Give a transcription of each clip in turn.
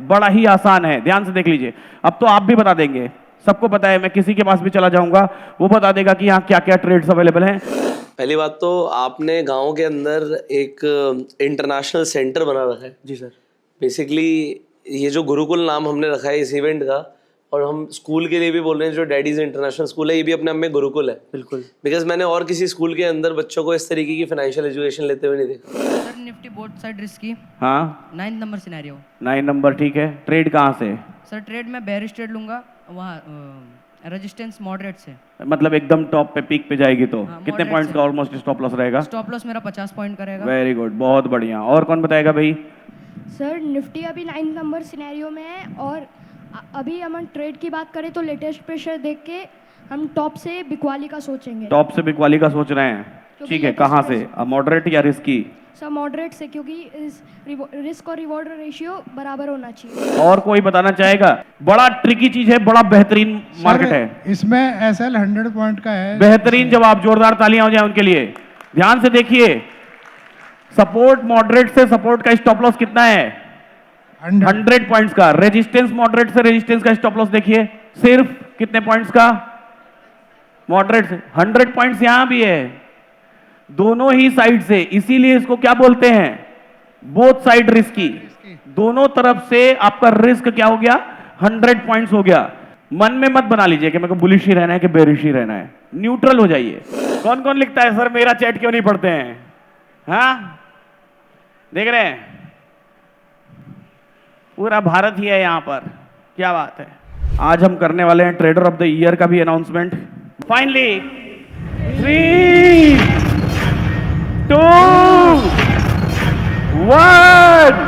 बड़ा ही आसान है, ध्यान से देख लीजिए। अब तो आप भी बता देंगे, सबको पता है, मैं किसी के पास भी चला जाऊंगा वो बता देगा कि यहाँ क्या क्या ट्रेड्स अवेलेबल हैं। पहली बात तो आपने गांव के अंदर एक इंटरनेशनल सेंटर बना रखा है। जी सर। बेसिकली ये जो गुरुकुल नाम हमने रखा है इस इवेंट का, और हम स्कूल के लिए भी बोल रहे हैं, जो डैडीज इंटरनेशनल स्कूल है ये भी अपने आप में गुरुकुल है। बिल्कुल। बिकॉज मैंने और किसी स्कूल के अंदर बच्चों को इस तरीके की फाइनेंशियल एजुकेशन लेते हुए नहीं देखा। Sir Nifty both side risky, हाँ 9 नंबर सिनेरियो। 9 नंबर, ठीक है। ट्रेड कहाँ से? सर ट्रेड में बेयरिश ट्रेड लूंगा, वहाँ रेजिस्टेंस मॉडरेट से। मतलब एकदम टॉप पे, पीक पे जाएगी तो हाँ, कितने moderate पॉइंट्स से। का ऑलमोस्ट स्टॉप लॉस रहेगा? स्टॉप लॉस मेरा 50 पॉइंट का रहेगा। वेरी गुड, बहुत बढ़िया। और कौन बताएगा भाई? सर निफ्टी अभी 9 नंबर सिनेरियो में है, और अभी हम ट्रेड की बात करें तो लेटेस्ट प्रेशर देख के हम टॉप से बिकवाली का सोचेंगे। टॉप से बिकवाली का सोच रहे हैं, ठीक है। कहाँ से? मॉडरेट या रिस्की? सर मॉडरेट से, क्योंकि रिस्क और रिवॉर्ड रेशियो बराबर होना चाहिए। और कोई बताना चाहेगा? बड़ा ट्रिकी चीज है, बड़ा बेहतरीन मार्केट है। इसमें एसएल 100 पॉइंट का है। बेहतरीन जवाब, जोरदार तालियां हो जाए उनके लिए। ध्यान से देखिए, सपोर्ट मॉडरेट से सपोर्ट का स्टॉप लॉस कितना है? 100 पॉइंट्स का। रेजिस्टेंस मॉडरेट से रेजिस्टेंस का स्टॉप लॉस देखिए, सिर्फ कितने पॉइंट्स का? मॉडरेट से 100 पॉइंट्स यहां भी है, दोनों ही साइड से। इसीलिए इसको क्या बोलते हैं? Both side risky. दोनों तरफ से आपका रिस्क क्या हो गया? 100 पॉइंट्स हो गया। मन में मत बना लीजिए कि मेरे को बुलिश ही रहना है कि बेरिश ही रहना है, न्यूट्रल हो जाइए। कौन कौन लिखता है सर मेरा चैट क्यों नहीं पढ़ते हैं? हाँ देख रहे हैं, पूरा भारत ही है यहां पर, क्या बात है। आज हम करने वाले हैं ट्रेडर ऑफ द ईयर का भी अनाउंसमेंट। फाइनली 3, 2, 1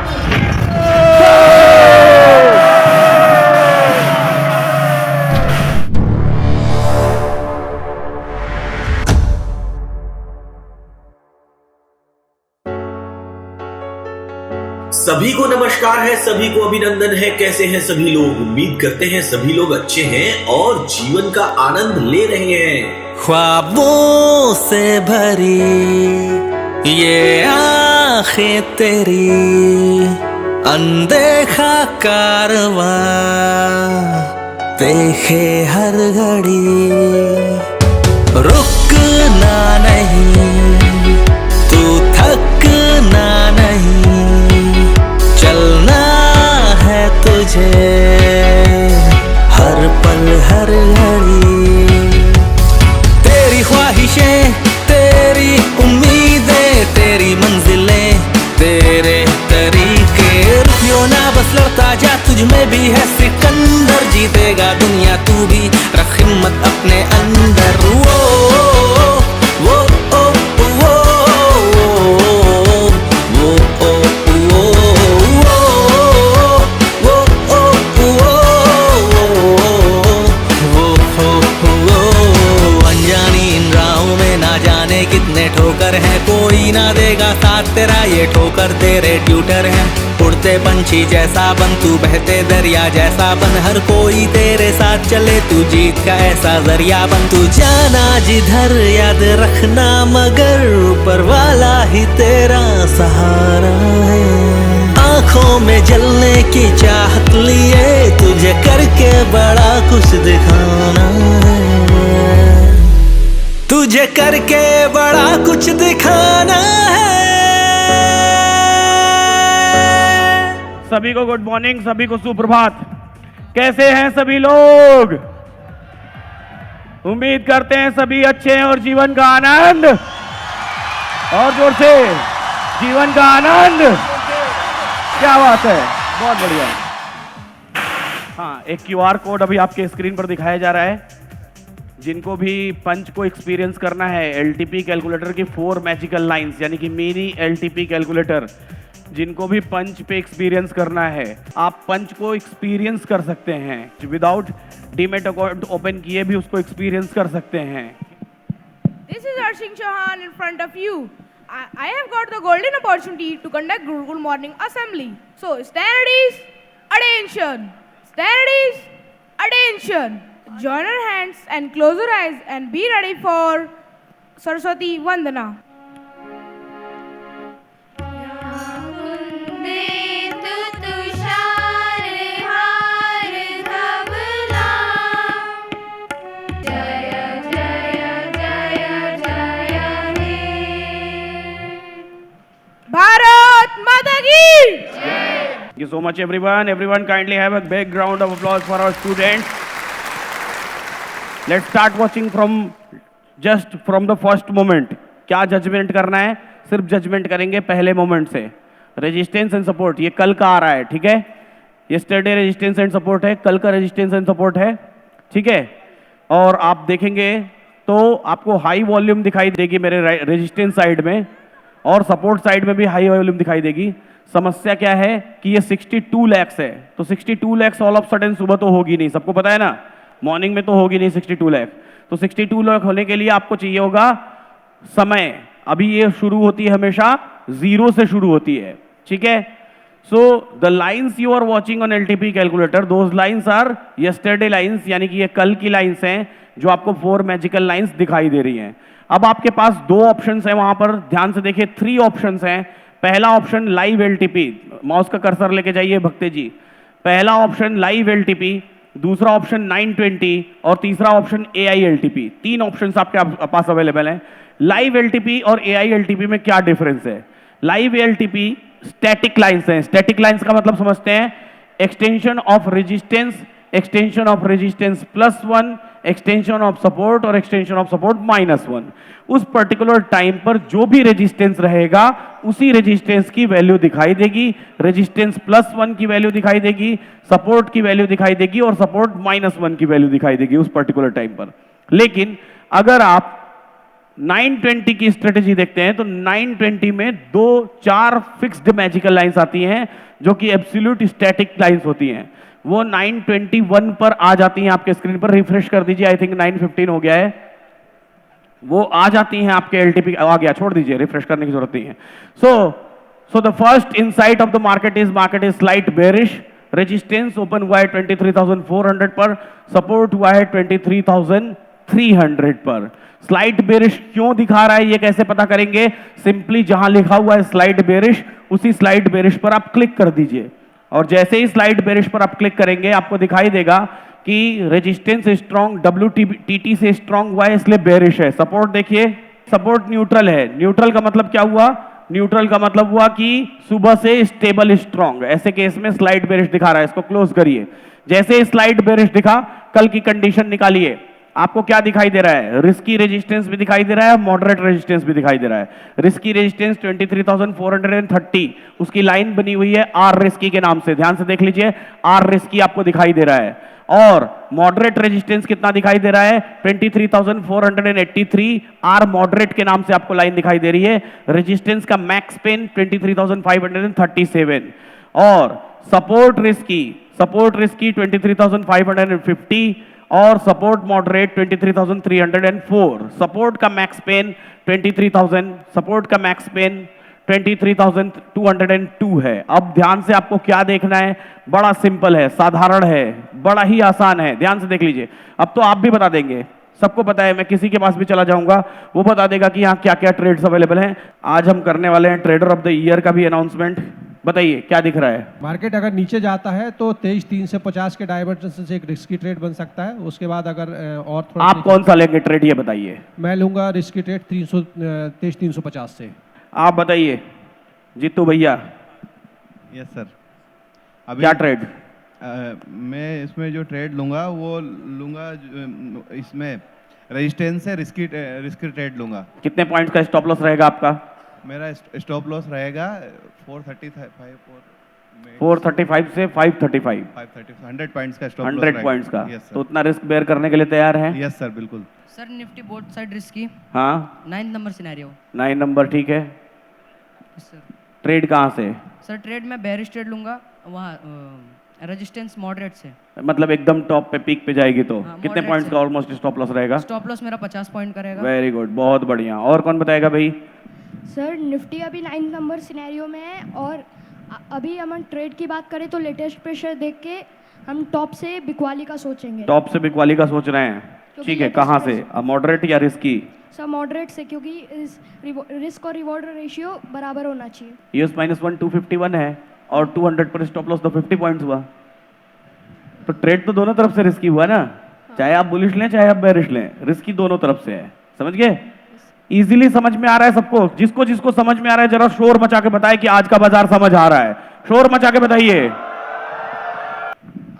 सभी को नमस्कार है, सभी को अभिनंदन है। कैसे हैं सभी लोग? उम्मीद करते हैं सभी लोग अच्छे हैं और जीवन का आनंद ले रहे हैं। ख्वाबों से भरी ये आंखें तेरी, अनदेखा कारवां देखे हर घड़ी, रुकना नहीं तू, थकना नहीं, चलना है तुझे हर पल हर घड़ी। तेरी ख्वाहिशें, तेरी उम्मीदें, तेरी मंजिलें, तेरे तरीके, रुकियो ना बस लड़ता जा, तुझ में भी है सिकंदर। जीतेगा दुनिया तू भी, रख हिम्मत अपने अंदर। वो कितने ठोकर है, कोई ना देगा साथ तेरा, ये ठोकर तेरे ट्यूटर हैं। उड़ते पंछी जैसा बन तू, बहते दरिया जैसा बन, हर कोई तेरे साथ चले, तू जीत का ऐसा जरिया बन। तू जाना जिधर याद रखना, मगर ऊपर वाला ही तेरा सहारा है। आंखों में जलने की चाहत लिए, तुझे करके बड़ा कुछ दिखाना है, तुझे करके बड़ा कुछ दिखाना है। सभी को गुड मॉर्निंग, सभी को सुप्रभात। कैसे हैं सभी लोग? उम्मीद करते हैं सभी अच्छे हैं और जीवन का आनंद, और जोर से जीवन का आनंद। क्या बात है, बहुत बढ़िया। हाँ, एक क्यूआर कोड अभी आपके स्क्रीन पर दिखाया जा रहा है। जिनको भी पंच को एक्सपीरियंस करना है, एलटीपी कैलकुलेटर की 4 मैजिकल लाइंस, यानी कि मिनी एलटीपी कैलकुलेटर, जिनको भी पंच पे एक्सपीरियंस करना है, आप पंच को एक्सपीरियंस कर सकते हैं। विदाउट डीमेट अकाउंट ओपन किए भी उसको एक्सपीरियंस कर सकते हैं। This is Arshing Chauhan in front of you. I have got the golden opportunity to conduct Gurukul Morning Assembly. So stand at ease, attention. Stand at ease, attention. Join our hands and close your eyes and be ready for Saraswati Vandana. Tushar so much, everyone. Everyone kindly have a big round of applause for our students. Let's start watching from the first moment. क्या judgement करना है? सिर्फ judgement करेंगे पहले moment से. Resistance and support ये कल का आ रहा है, ठीक है? यस्टरडे रेजिस्टेंस एंड सपोर्ट है, कल का रेजिस्टेंस एंड सपोर्ट है, ठीक है? और आप देखेंगे तो आपको हाई वॉल्यूम दिखाई देगी मेरे रेजिस्टेंस साइड में, और सपोर्ट साइड में भी हाई वॉल्यूम दिखाई देगी. समस्या क्या है कि ये 62 लैक्स है, तो 62 लैक्स ऑल ऑफ सडन सुबह तो होगी नहीं, सबको पता है ना, मॉर्निंग में तो होगी नहीं 62 लाख. तो 62 लाख होने के लिए आपको चाहिए होगा समय. अभी ये शुरू होती है हमेशा 0 से शुरू होती है, ठीक है? So the lines you are watching on LTP calculator, those lines are yesterday lines, यानी कि ये कल की लाइंस हैं जो आपको 4 मैजिकल लाइंस दिखाई दे रही हैं. अब आपके पास 2 ऑप्शंस हैं वहां पर, ध्यान से देखिए 3 ऑप्शंस हैं. पहला ऑप्शन लाइव एलटीपी, माउस का कर्सर लेके जाइए भक्ते जी. पहला ऑप्शन लाइव एलटीपी, दूसरा ऑप्शन 920 और तीसरा ऑप्शन एआई एलटीपी. 3 ऑप्शंस आपके पास अवेलेबल हैं. लाइव एलटीपी और एआई एलटीपी में क्या डिफरेंस है? लाइव एलटीपी स्टैटिक लाइंस हैं. स्टैटिक लाइंस का मतलब समझते हैं, extension of resistance, extension of resistance +1, extension of support और एक्सटेंशन ऑफ सपोर्ट -1. उस पर्टिकुलर टाइम पर जो भी रेजिस्टेंस रहेगा उसी रेजिस्टेंस की वैल्यू दिखाई देगी. रेजिस्टेंस +1 की वैल्यू दिखाई देगी, सपोर्ट की वैल्यू दिखाई देगी और सपोर्ट -1 की वैल्यू दिखाई देगी उस पर्टिकुलर टाइम पर. लेकिन अगर आप 920 की स्ट्रेटेजी देखते हैं तो 920 में 4 फिक्स्ड मैजिकल लाइंस आती हैं जो कि एब्सोल्यूट स्टैटिक लाइंस होती हैं. वो 921 पर आ जाती हैं आपके स्क्रीन पर. रिफ्रेश कर दीजिए, आई थिंक 915 हो गया है. वो आ जाती हैं आपके एलटीपी, आ गया, छोड़ दीजिए, रिफ्रेश करने की जरूरत नहीं है. So the first insight of the market is slight bearish. Resistance open हुआ है 23,400 पर, सपोर्ट हुआ है 23,300 पर. स्लाइड बेरिश क्यों दिखा रहा है ये कैसे पता करेंगे? सिंपली जहां लिखा हुआ है स्लाइड बेरिश, उसी स्लाइड बेरिश पर आप क्लिक कर दीजिए, और जैसे ही स्लाइड बेरिश पर आप क्लिक करेंगे आपको दिखाई देगा कि रेजिस्टेंस स्ट्रॉन्ग WTT से स्ट्रॉन्ग हुआ है, इसलिए बेरिश है. सपोर्ट देखिए, सपोर्ट न्यूट्रल है. न्यूट्रल का मतलब क्या हुआ? न्यूट्रल का मतलब हुआ कि सुबह से स्टेबल स्ट्रॉन्ग. ऐसे केस में स्लाइड बेरिश दिखा रहा है, इसको क्लोज करिए. जैसे स्लाइड बेरिश दिखा, कल की कंडीशन निकालिए. आपको क्या दिखाई दे रहा है? रिस्की रेजिस्टेंस भी दिखाई दे रहा है, मॉडरेट रेजिस्टेंस भी दिखाई दे रहा है. रिस्की रेजिस्टेंस 23,430, उसकी लाइन बनी हुई है आर रिस्की के नाम से, ध्यान से देख लीजिए, आर रिस्की आपको दिखाई दे रहा है. और मॉडरेट रेजिस्टेंस कितना दिखाई दे रहा है? 23,483, आर मॉडरेट के नाम से आपको लाइन दिखाई दे रही है. रेजिस्टेंस का मैक्स पेन 23,537, और सपोर्ट रिस्की 23,550 और सपोर्ट मॉडरेट 23,304. सपोर्ट का मैक्स पेन 23,000, सपोर्ट का मैक्स पेन 23,202 है. अब ध्यान से आपको क्या देखना है? बड़ा सिंपल है, साधारण है, बड़ा ही आसान है. ध्यान से देख लीजिए. अब तो आप भी बता देंगे, सबको पता है, मैं किसी के पास भी चला जाऊंगा वो बता देगा कि यहाँ क्या क्या ट्रेड्स अवेलेबल हैं. आज हम करने वाले हैं ट्रेडर ऑफ द ईयर का भी अनाउंसमेंट. बताइए क्या दिख रहा है? मार्केट अगर नीचे जाता है तो 23,350 के डाइवर्जेंस से एक रिस्की ट्रेड बन सकता है. उसके बाद अगर और थोड़ा, आप कौन सा लेंगे ट्रेड ये बताइए? मैं लूंगा रिस्की ट्रेड 23,350 से. आप बताइए जीतू भैया. Yes sir. अभी क्या ट्रेड? मैं इसमें जो ट्रेड लूंगा वो लूंगा इसमें रेजिस्टेंस से रिस्की ट्रेड लूंगा. कितने पॉइंट्स का स्टॉप लॉस रहेगा आपका? मेरा स्टॉप लॉस रहेगा 435 से 535. 100 पॉइंट्स का स्टॉप लॉस 100 पॉइंट्स का. यस तो उतना रिस्क बेयर करने के लिए तैयार हैं? यस सर, बिल्कुल. Sir Nifty both side risky. हाँ, 9 नंबर सिनेरियो. 9 नंबर ठीक है. सर ट्रेड कहाँ से? सर ट्रेड में बेरिश ट्रेड लूंगा, वहाँ रेजिस्टेंस मॉडरेट से. मतलब एकदम टॉप पे, पीक पे जाएगी तो हाँ, कितने moderate पॉइंट्स से. का ऑलमोस्ट स्टॉप लॉस रहेगा? स्टॉप लॉस मेरा 50 पॉइंट का रहेगा. वेरी गुड, बहुत बढ़िया. और कौन बताएगा भाई? सर निफ्टी अभी 9 नंबर सिनेरियो में है, और अभी हम ट्रेड की बात करें तो लेटेस्ट प्रेशर देख के हम टॉप से बिकवाली का सोचेंगे. टॉप से बिकवाली का सोच रहे हैं, ठीक है. कहाँ से? मॉडरेट या रिस्की? सर मॉडरेट से, क्योंकि रिस्क और रिवॉर्ड रेशियो बराबर होना चाहिए. US-1 251 है और 200 पर स्टॉप लॉस तो 50 पॉइंट्स हुआ. तो ट्रेड तो दोनों तरफ से रिस्की हुआ ना. चाहे आप बुलिश लें चाहे आप बेरिश लें, रिस्की दोनों तरफ से है. समझ गए? इजीली समझ में आ रहा है सबको? जिसको जिसको समझ में आ रहा है जरा शोर मचा के बताए कि आज का बाजार समझ आ रहा है. शोर मचा के बताइए.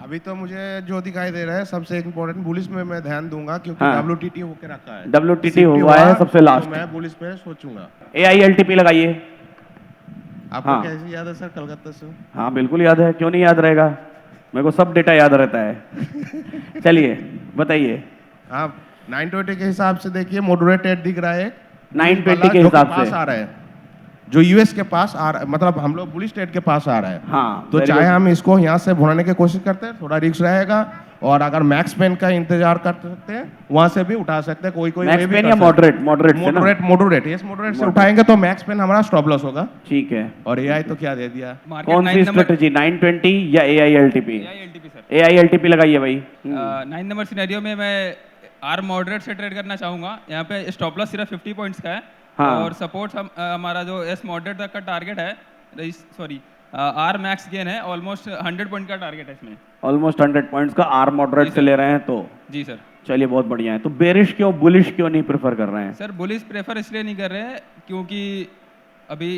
अभी तो मुझे जो दिखाई दे रहा है सबसे इम्पोर्टेंट बुलिश में मैं ध्यान दूंगा क्योंकि हाँ। WTT होके रखा है। WTT हुआ है सबसे लास्ट। तो मैं बुलिश पे सोचूंगा। AILTP लगाइए। आपको हाँ। कैसे याद है सर कलकत्ता से? हाँ बिल्कुल याद है, क्यों नहीं याद रहेगा, मेरे को सब डेटा याद रहता है। चलिए बताइए। आप 920 के हिसाब से देखिए मॉडरेट रेट दिख रहा है 920 के हिसाब से आ रहा है, जो यूएस के पास आ रहा है, मतलब हम लोग बुलिश रेट के पास आ रहा है। हाँ तो चाहे हम इसको यहाँ से भुनाने की कोशिश करते हैं, थोड़ा रिस्क रहेगा, और अगर मैक्स पेन का इंतजार कर सकते हैं वहां से भी उठा सकते हैं। कोई मैक्स पेन या मॉडरेट मॉडरेट मॉडरेट से उठाएंगे तो मैक्स पेन हमारा स्टॉप लॉस होगा। ठीक है। और एआई तो क्या दे दिया, कौन सी स्ट्रेटजी 920 या AILTP? AILTP लगाइए भाई। 9 नंबर सिनेरियो में मैं आर मॉडरेट से ट्रेड करना चाहूंगा। यहाँ पे स्टॉप लॉस सिर्फ 50 पॉइंट्स का है। हाँ। और सपोर्ट हमारा जो एस मॉडरेट तक का टारगेट है, सॉरी आर मैक्स गेन है, ऑलमोस्ट 100 पॉइंट का टारगेट है इसमें। ऑलमोस्ट 100 पॉइंट्स का आर मॉडरेट से ले रहे हैं तो? जी सर। चलिए बहुत बढ़िया है। तो बेरिश क्यों, बुलिश क्यों नहीं प्रेफर कर रहे हैं? सर बुलिश प्रेफर इसलिए नहीं कर रहे हैं क्योंकि अभी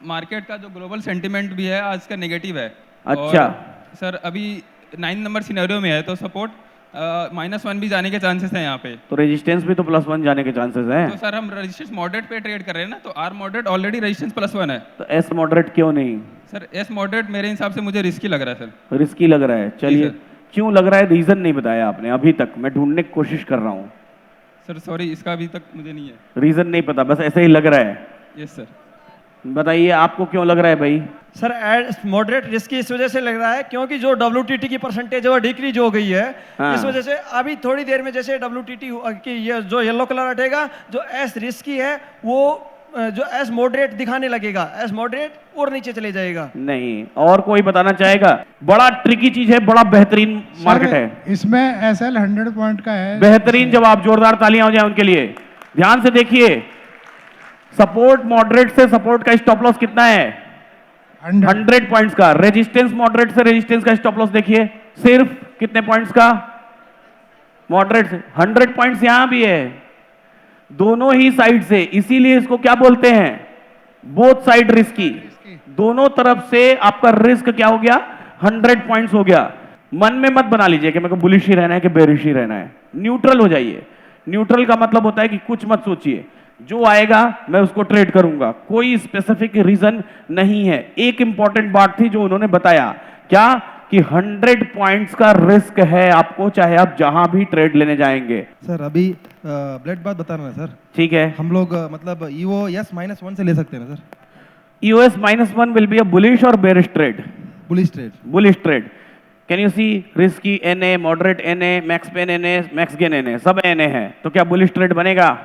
मार्केट का जो ग्लोबल सेंटिमेंट भी है आज का नेगेटिव है। अच्छा। और सर अभी 9 नंबर सिनेरियो में है तो सपोर्ट -1 भी जाने के चांसेस हैं यहाँ पे। तो रेजिस्टेंस भी तो +1 जाने के चांसेस हैं। तो सर हम रेजिस्टेंस मॉडरेट पे ट्रेड कर रहे हैं ना, तो आर मॉडरेट ऑलरेडी रेजिस्टेंस +1 है। तो एस मॉडरेट क्यों नहीं? सर एस मॉडरेट मेरे हिसाब से मुझे रिस्की लग रहा है सर। रिस्की लग रहा है, चलिए क्यों लग रहा है, रीजन नहीं बताया आपने अभी तक, मैं ढूंढने की कोशिश कर रहा हूँ। सर सॉरी, इसका अभी तक मुझे नहीं है रीजन, नहीं पता, बस ऐसे ही लग रहा है। Yes sir. बताइए आपको क्यों लग रहा है भाई? सर मॉडरेट रिस्की इस वजह से लग रहा है क्योंकि जो WTT की परसेंटेज है वो डिक्रीज हो गई है। हाँ। इस वजह से अभी थोड़ी देर में जैसे WTT की ये जो येलो कलर हटेगा, जो एस रिस्की है वो जो एस मॉडरेट दिखाने लगेगा, एस मॉडरेट और नीचे चले जाएगा। नहीं, और कोई बताना चाहेगा? बड़ा ट्रिकी चीज है, बड़ा बेहतरीन मार्केट है। इसमें SL 100 पॉइंट का है। बेहतरीन जवाब, जोरदार तालियां हो जाए उनके लिए। ध्यान से देखिए, सपोर्ट मॉडरेट से सपोर्ट का स्टॉप लॉस कितना है? 100 पॉइंट्स का। रेजिस्टेंस मॉडरेट से रेजिस्टेंस का स्टॉप लॉस देखिए, सिर्फ कितने पॉइंट्स का? मॉडरेट से 100 पॉइंट्स यहां भी है, दोनों ही साइड से। इसीलिए इसको क्या बोलते हैं? Both side risky. दोनों तरफ से आपका रिस्क क्या हो गया? 100 पॉइंट्स हो गया। मन में मत बना लीजिए कि मेरे को बुलिश ही रहना है कि बेरिश ही रहना है। न्यूट्रल हो जाइए। न्यूट्रल का मतलब होता है कि कुछ मत सोचिए, जो आएगा मैं उसको ट्रेड करूंगा, कोई स्पेसिफिक रीजन नहीं है। एक इंपॉर्टेंट बात थी जो उन्होंने बताया, क्या कि 100 पॉइंट्स का रिस्क है आपको, चाहे आप जहां भी ट्रेड लेने जाएंगे। सर अभी ब्लड बात बता रहे हैं सर। ठीक है, हम लोग मतलब EOS -1 से ले सकते हैं ना sir? EOS -1 will be a bullish और bearish trade? Bullish trade. Bullish trade. Can you see risky NA, moderate NA, max pain NA, max gain NA, सब NA है, तो क्या बुलिश ट्रेड बनेगा?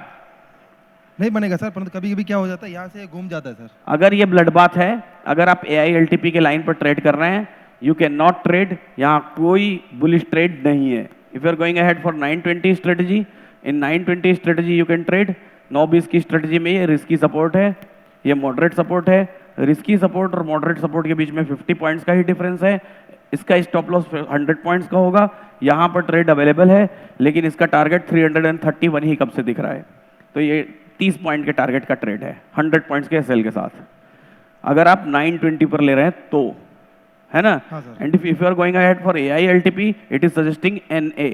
नहीं बनेगा सर, परंतु कभी कभी क्या हो जाता है, यहाँ से घूम जाता है सर। अगर ये ब्लड बात है, अगर आप AILTP के लाइन पर ट्रेड कर रहे हैं, यू कैन नॉट ट्रेड, यहाँ कोई बुलिश ट्रेड नहीं है। If you are going ahead for 920 strategy, in 920 strategy you can trade. 920 की स्ट्रेटजी में ये रिस्की सपोर्ट है, ये मॉडरेट सपोर्ट है। रिस्की सपोर्ट और मॉडरेट सपोर्ट के बीच में 50 पॉइंट्स का ही डिफरेंस है। इसका स्टॉप लॉस 100 पॉइंट्स का होगा। यहाँ पर ट्रेड अवेलेबल है, लेकिन इसका टारगेट 331 ही कब से दिख रहा है, तो ये 30 पॉइंट के टारगेट का ट्रेड है 100 पॉइंट्स के सेल के साथ। अगर आप 920 पर ले रहे हैं तो, है ना? And if you are going ahead for AILTP, it is suggesting NA,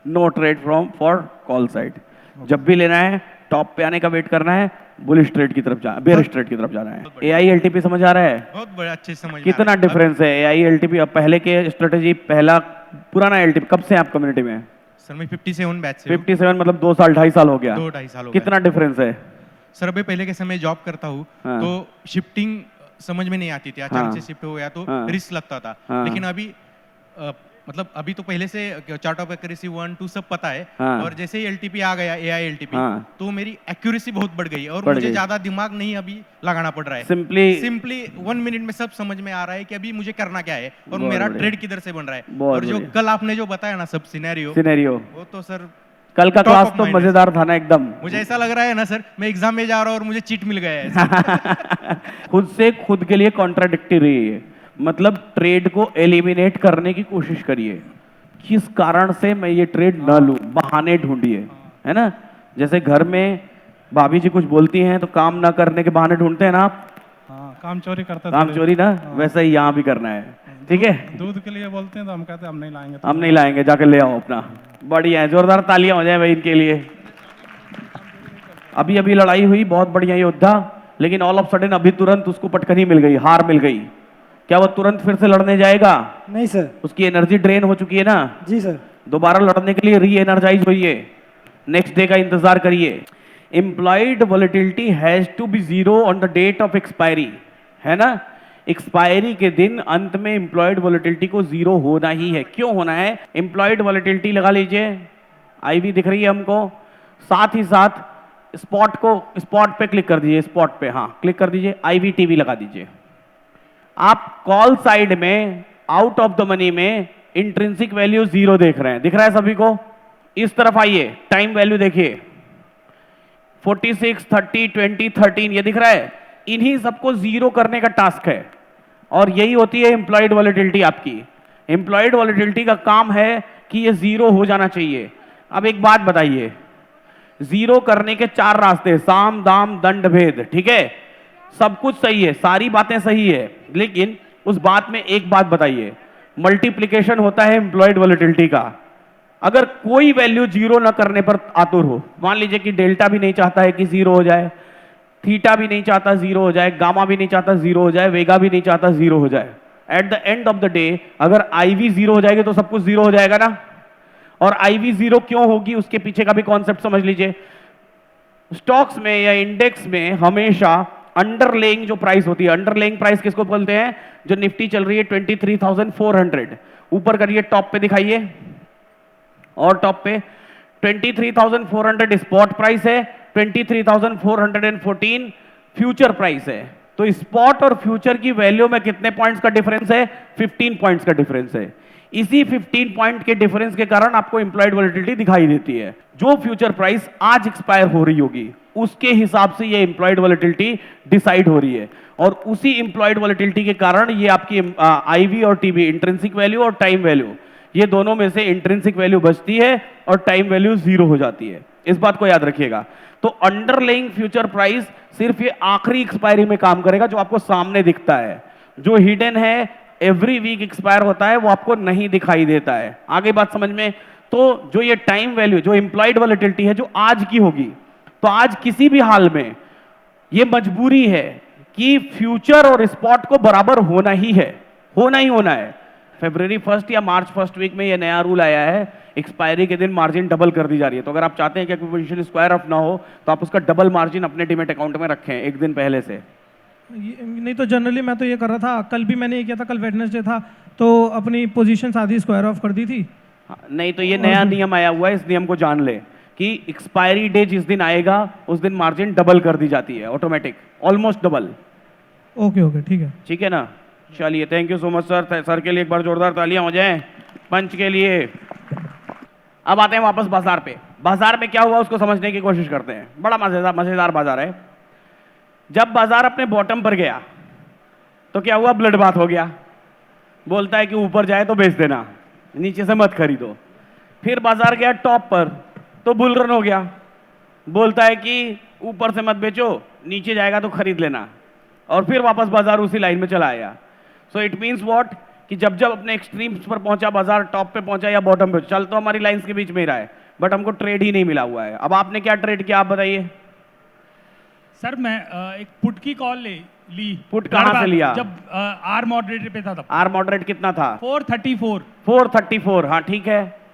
no trade from for call side. जब भी लेना है टॉप पे आने का वेट करना है, बुलिश ट्रेड की तरफ जाना, बेरिश ट्रेड की तरफ जाना है। AILTP समझ आ रहा है? बहुत बड़ा, अच्छे समझ। कितना डिफरेंस है AILTP अब पहले के स्ट्रेटेजी, पहला पुराना LTP? कब से आप कम्युनिटी में? सर मैं 57 बैच से। 57 मतलब 2 साल 2.5 साल हो गया। 2-2.5 साल हो गया। कितना डिफरेंस है? सर अभी पहले के समय जॉब करता हूँ तो शिफ्टिंग समझ में नहीं आती थी, अचानक से शिफ्ट हो गया तो रिस्क लगता था। लेकिन अभी मतलब अभी तो पहले से चार्ट ऑफ एक्यूरेसी 1, 2 सब पता है। और जैसे ही LTP आ गया, AILTP, तो मेरी एक्यूरेसी बहुत बढ़ गई और मुझे ज्यादा दिमाग नहीं अभी लगाना पड़ रहा है। सिंपली 1 मिनट में सब समझ में आ रहा है कि अभी मुझे करना क्या है और मेरा ट्रेड किधर से बन रहा है। और जो कल आपने जो बताया ना सब सिनेरियो, वो तो सर कल का क्लास तो मजेदार था ना एकदम। मुझे ऐसा लग रहा है ना सर, मैं एग्जाम में जा रहा हूँ और मुझे चीट मिल गया है। खुद से खुद के लिए कॉन्ट्राडिक्टरी है, मतलब ट्रेड को एलिमिनेट करने की कोशिश करिए। किस कारण से मैं ये ट्रेड ना लूं, बहाने ढूंढिए, है ना? जैसे घर में भाभी जी कुछ बोलती हैं तो काम ना करने के बहाने ढूंढते हैं ना आप। काम चोरी करता, काम चोरी ना, वैसा ही यहाँ भी करना है। ठीक है, दूध के लिए बोलते हैं तो हम कहते हैं हम नहीं लाएंगे, हम नहीं लाएंगे, जाकर ले आओ अपना। बढ़िया है, जोरदार तालियां हो जाए भाई इनके लिए। अभी अभी लड़ाई हुई, बहुत बढ़िया योद्धा, लेकिन ऑल ऑफ सडन अभी तुरंत उसको पटकनी मिल गई, हार मिल गई। क्या वो तुरंत फिर से लड़ने जाएगा? नहीं सर। उसकी एनर्जी ड्रेन हो चुकी है ना। जी सर। दोबारा लड़ने के लिए री एनर्जाइज होइए, नेक्स्ट डे का इंतजार करिए। Implied volatility has to be zero on the date of expiry, है ना। एक्सपायरी के दिन अंत में इम्प्लॉयड वॉलेटिलिटी को जीरो होना ही है। क्यों होना है? इम्प्लॉयड वॉलेटिलिटी लगा लीजिए, आईवी दिख रही है हमको, साथ ही साथ स्पॉट को, स्पॉट पे क्लिक कर दीजिए, स्पॉट पे हाँ क्लिक कर दीजिए, आईवी टीवी लगा दीजिए। आप कॉल साइड में आउट ऑफ द मनी में इंट्रिंसिक वैल्यू जीरो देख रहे हैं, दिख रहा है सभी को। इस तरफ आइए, टाइम वैल्यू देखिए, 46, 30, 20, 13 ये दिख रहा है। इन्हीं सबको जीरो करने का टास्क है और यही होती है एम्प्लॉयड वॉलेटिलिटी आपकी। एम्प्लॉयड वॉलेटिलिटी का काम है कि ये जीरो हो जाना चाहिए। अब एक बात बताइए, जीरो करने के 4 रास्ते, साम दाम दंड भेद, ठीक है, सब कुछ सही है, सारी बातें सही है, लेकिन उस बात में एक बात बताइए, मल्टीप्लिकेशन होता है एम्प्लॉयड वॉलेटिलिटी का। अगर कोई वैल्यू जीरो ना करने पर आतुर हो, मान लीजिए कि डेल्टा भी नहीं चाहता है कि जीरो हो जाए, थीटा भी नहीं चाहता जीरो हो जाए, गामा भी नहीं चाहता जीरो हो जाए, वेगा भी नहीं चाहता जीरो हो जाए, at the end of the day अगर आईवी जीरो हो जाएगी तो सब कुछ जीरो हो जाएगा ना। और आईवी जीरो क्यों होगी उसके पीछे का भी कॉन्सेप्ट समझ लीजिए। स्टॉक्स में या इंडेक्स में हमेशा अंडरलेइंग जो प्राइस होती है, अंडरलेइंग प्राइस किसको बोलते हैं? जो निफ्टी चल रही है 23,400, ऊपर करिए, टॉप पे दिखाइए, और टॉप पे 23,400 स्पॉट प्राइस है, 23,414 फ्यूचर प्राइस है। तो स्पॉट और फ्यूचर की वैल्यू में कितने पॉइंट्स का डिफरेंस है? 15 पॉइंट्स का डिफरेंस है। इसी 15 पॉइंट के डिफरेंस के कारण आपको एम्प्लॉयड वॉलेटिलिटी दिखाई देती है। जो फ्यूचर प्राइस आज एक्सपायर हो रही होगी उसके हिसाब से ये एम्प्लॉयड वॉलेटिलिटी डिसाइड हो रही है, और उसी एम्प्लॉयड वॉलेटिलिटी के कारण ये आपकी आईवी और टीवी, इंट्रिंसिक वैल्यू और टाइम वैल्यू, ये दोनों में से इंट्रिंसिक वैल्यू बचती है और टाइम वैल्यू जीरो हो जाती है। इस बात को याद रखिएगा। तो अंडरलाइंग फ्यूचर प्राइस सिर्फ ये आखिरी एक्सपायरी में काम करेगा जो आपको सामने दिखता है। जो हिडन है, एवरी वीक एक्सपायर होता है, वो आपको नहीं दिखाई देता है। आगे बात समझ में? तो जो ये टाइम वैल्यू, जो एम्प्लॉयड वॉलेटिलिटी है, जो आज की होगी, तो आज किसी भी हाल में ये मजबूरी है कि फ्यूचर और स्पॉट को बराबर होना ही है, होना ही होना है। फरवरी 1 या मार्च 1 वीक में ये नया रूल आया है, एक्सपायरी के दिन मार्जिन डबल कर दी जा रही है। तो अगर आप चाहते हैं कि पोजीशन स्क्वायर ऑफ ना हो तो आप उसका डबल मार्जिन अपने डीमैट अकाउंट में रखें एक दिन पहले से। नहीं तो जनरली मैं तो ये कर रहा था, कल भी मैंने ये किया था, कल वेडनेसडे था तो अपनी पोजीशन आधी स्क्वायर ऑफ कर दी थी। नहीं तो ये नया नियम आया हुआ है, इस नियम को जान ले कि एक्सपायरी डे जिस दिन आएगा उस दिन मार्जिन डबल कर दी जाती है, automatic, almost double. Okay okay ठीक है, ठीक है ना। चलिए, thank you so much sir. Sir के लिए एक बार जोरदार तालियां हो जाएं, पंच के लिए। अब आते हैं वापस बाजार पे। बाजार में क्या हुआ उसको समझने की कोशिश करते हैं। बड़ा मजेदार बाजार है। जब बाजार अपने बॉटम पर गया तो क्या हुआ? ब्लड बाथ हो गया। बोलता है कि ऊपर जाए तो बेच देना, नीचे से मत खरीदो। फिर बाजार गया टॉप पर तो बुल रन हो गया। बोलता है कि ऊपर से मत बेचो, नीचे जाएगा तो खरीद लेना। और फिर वापस बाजार उसी लाइन में चला आया। सो इट मीन्स व्हाट, कि जब जब अपने एक्सट्रीम्स पर पहुंचा, बाजार टॉप पे पहुंचा या बॉटम पे, चल तो हमारी लाइंस के बीच में ही रहा है, बट हमको ट्रेड ही नहीं मिला हुआ है। अब आपने क्या ट्रेड किया आप बताइए। सर मैं एक पुट की कॉल ली। पुट कहां से लिया? जब आर मॉडरेट पे था तब। आर मॉडरेट कितना था? 434। हाँ ठीक है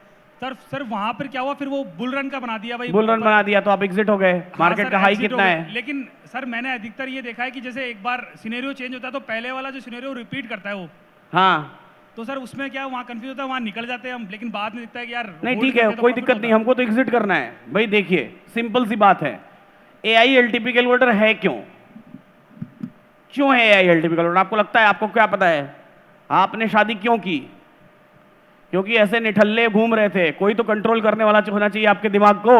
सर वहां पर क्या हुआ, फिर वो बुल रन का बना दिया भाई। बुल रन बना दिया तो आप एग्जिट हो गए। मार्केट का हाई कितना है? लेकिन सर मैंने अधिकतर ये देखा है कि जैसे एक बार सिनेरियो चेंज होता है तो पहले वाला जो सिनेरियो रिपीट करता है वो। हाँ, तो सर उसमें क्या वहाँ कंफ्यूज होता है, वहाँ निकल जाते हैं हम, लेकिन बाद में दिखता है कि यार नहीं ठीक है, कोई दिक्कत नहीं, हमको तो एग्जिट करना है भाई। देखिए सिंपल सी बात है, AILTP कैलकुलेटर है क्यों है AILTP कैलकुलेटर? आपको लगता है, आपको क्या पता है आपने शादी क्यों की? क्योंकि ऐसे निठल्ले घूम रहे थे। कोई तो कंट्रोल करने वाला होना चाहिए आपके दिमाग को।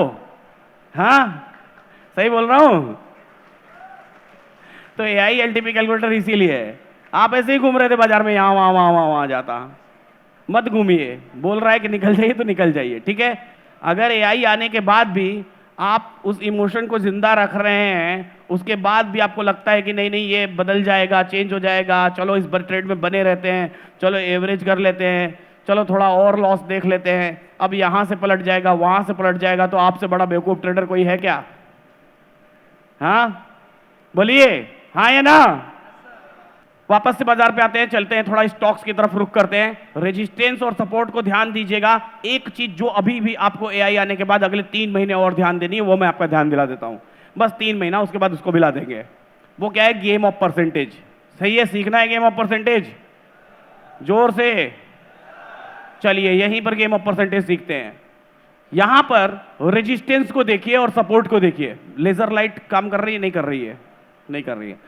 हाँ सही बोल रहा हूं? तो AILTP कैलकुलेटर इसीलिए है। आप ऐसे ही घूम रहे थे बाजार में, यहाँ वहां जाता, मत घूमिए। बोल रहा है कि निकल जाइए तो निकल जाइए, ठीक है। अगर AI आने के बाद भी आप उस इमोशन को जिंदा रख रहे हैं, उसके बाद भी आपको लगता है कि नहीं नहीं ये बदल जाएगा, चेंज हो जाएगा, चलो इस ट्रेड में बने रहते हैं, चलो एवरेज कर लेते हैं, चलो थोड़ा और लॉस देख लेते हैं, अब यहाँ से पलट जाएगा, वहाँ से पलट जाएगा, तो आपसे बड़ा बेवकूफ़ ट्रेडर कोई है क्या? हाँ बोलिए, हाँ या ना? वापस से बाजार पे आते हैं, चलते हैं, थोड़ा स्टॉक्स की तरफ रुख करते हैं। रेजिस्टेंस और सपोर्ट को ध्यान दीजिएगा। एक चीज जो अभी भी आपको एआई आने के बाद अगले 3 महीने और ध्यान देनी है, वो मैं आपका ध्यान दिला देता हूं। बस 3 महीना, उसके बाद उसको मिला देंगे। वो क्या है? Game of percentage. सही है, सीखना है गेम ऑफ परसेंटेज, जोर से चलिए यहीं पर गेम ऑफ परसेंटेज सीखते हैं। यहां पर रेजिस्टेंस को देखिए और सपोर्ट को देखिए। लेजर लाइट काम कर रही है? नहीं कर रही है, नहीं कर रही है।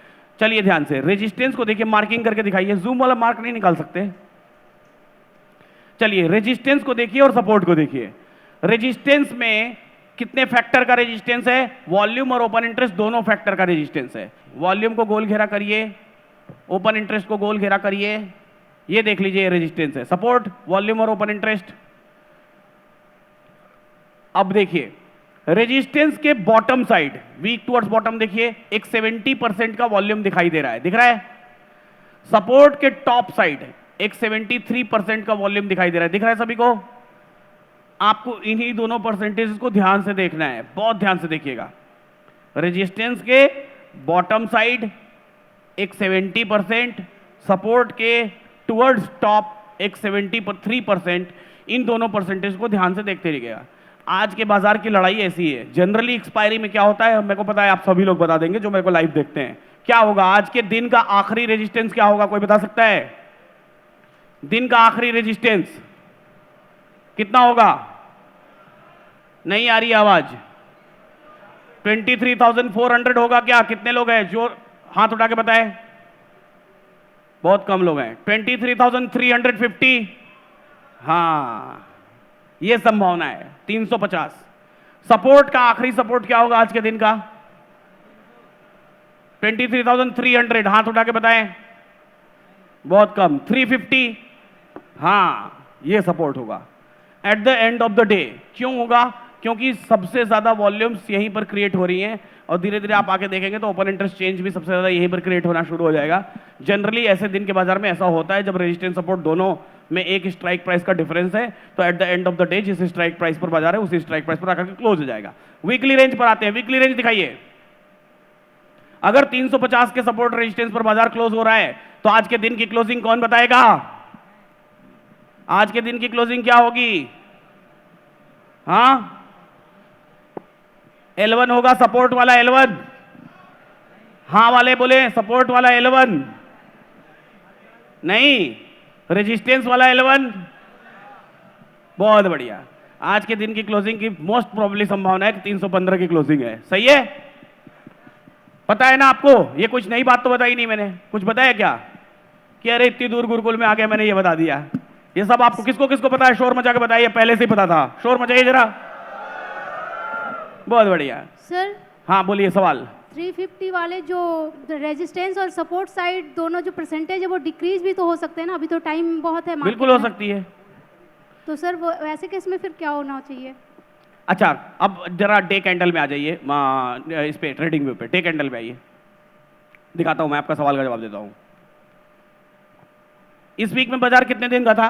चलिए ध्यान से रेजिस्टेंस को देखिए, मार्किंग करके दिखाइए। जूम वाला मार्क नहीं निकाल सकते। चलिए रेजिस्टेंस को देखिए और सपोर्ट को देखिए। रेजिस्टेंस में कितने फैक्टर का रेजिस्टेंस है? वॉल्यूम और ओपन इंटरेस्ट दोनों फैक्टर का रेजिस्टेंस है। वॉल्यूम को गोल घेरा करिए, ओपन इंटरेस्ट को गोल घेरा करिए, ये देख लीजिए रेजिस्टेंस है। सपोर्ट, वॉल्यूम और ओपन इंटरेस्ट। अब देखिए रेजिस्टेंस के bottom side, weak towards bottom, देखिए एक 70% का वॉल्यूम दिखाई दे रहा है, दिख रहा है। सपोर्ट के टॉप साइड एक 73% का वॉल्यूम दिखाई दे रहा है, दिख रहा है सभी को। आपको इन्हीं दोनों परसेंटेज को ध्यान से देखना है, बहुत ध्यान से देखिएगा। रेजिस्टेंस के बॉटम साइड एक 70%, सपोर्ट के टुवर्ड्स टॉप एक 73%। इन दोनों परसेंटेज को ध्यान से देखते रहिएगा। आज के बाजार की लड़ाई ऐसी है। जनरली एक्सपायरी में क्या होता है, मेरे को पता है, आप सभी लोग बता देंगे जो मेरे को लाइव देखते हैं। क्या होगा आज के दिन का आखिरी रेजिस्टेंस? क्या होगा, कोई बता सकता है? दिन का आखिरी रेजिस्टेंस कितना होगा? नहीं आ रही आवाज। 23,400 होगा क्या? कितने लोग हैं जो हाथ उठा के बताएं? बहुत कम लोग हैं। 23,350, हाँ ये संभावना है। 350। सपोर्ट का आखिरी सपोर्ट क्या होगा आज के दिन का? 23,300, हाथ उठा के बताएं। बहुत कम। 350, हाँ ये सपोर्ट होगा at the end of the day. क्यों होगा? क्योंकि सबसे ज्यादा वॉल्यूम्स यहीं पर क्रिएट हो रही हैं और धीरे धीरे आप आके देखेंगे तो ओपन इंटरेस्ट चेंज भी सबसे ज्यादा यहीं पर क्रिएट होना शुरू हो जाएगा। जनरली ऐसे दिन के बाजार में ऐसा होता है जब रेजिस्टेंस सपोर्ट दोनों में एक स्ट्राइक प्राइस का डिफरेंस है, तो at the end of the day जिस स्ट्राइक प्राइस पर बाजार है उसी स्ट्राइक प्राइस पर आकर के क्लोज हो जाएगा। वीकली रेंज पर आते हैं। वीकली रेंज दिखाइए। अगर 350 के सपोर्ट रेजिस्टेंस पर बाजार क्लोज हो रहा है तो आज के दिन की क्लोजिंग कौन बताएगा? आज के दिन की क्लोजिंग क्या होगी? हाँ L1 होगा, सपोर्ट वाला L1। हाँ वाले बोले सपोर्ट वाला L1 नहीं, रेजिस्टेंस वाला L1। बहुत बढ़िया। आज के दिन की क्लोजिंग की मोस्ट प्रोबेबली संभावना है कि 315 की क्लोजिंग है। सही है, पता है ना आपको? ये कुछ नई बात तो बताई नहीं मैंने। कुछ बताया क्या कि अरे इतनी दूर गुरुकुल में आके मैंने ये बता दिया? ये सब आपको किसको किसको पता है? शोर मचा के बताइए। पहले से ही पता था, शोर मचाइए जरा। बहुत बढ़िया सर। हाँ बोलिए सवाल। 350 वाले जो रेजिस्टेंस और सपोर्ट साइड दोनों जो परसेंटेज है वो डिक्रीज भी तो हो सकते हैं ना? अभी तो टाइम बहुत है। बिल्कुल हो सकती है। तो सर वो वैसे केस में फिर क्या होना चाहिए? अच्छा अब जरा डे कैंडल में आ जाइए, इस पे ट्रेडिंग व्यू पे डे कैंडल में आइए, दिखाता हूं मैं आपका सवाल का जवाब देता हूं। इस वीक में बाजार कितने दिन का था?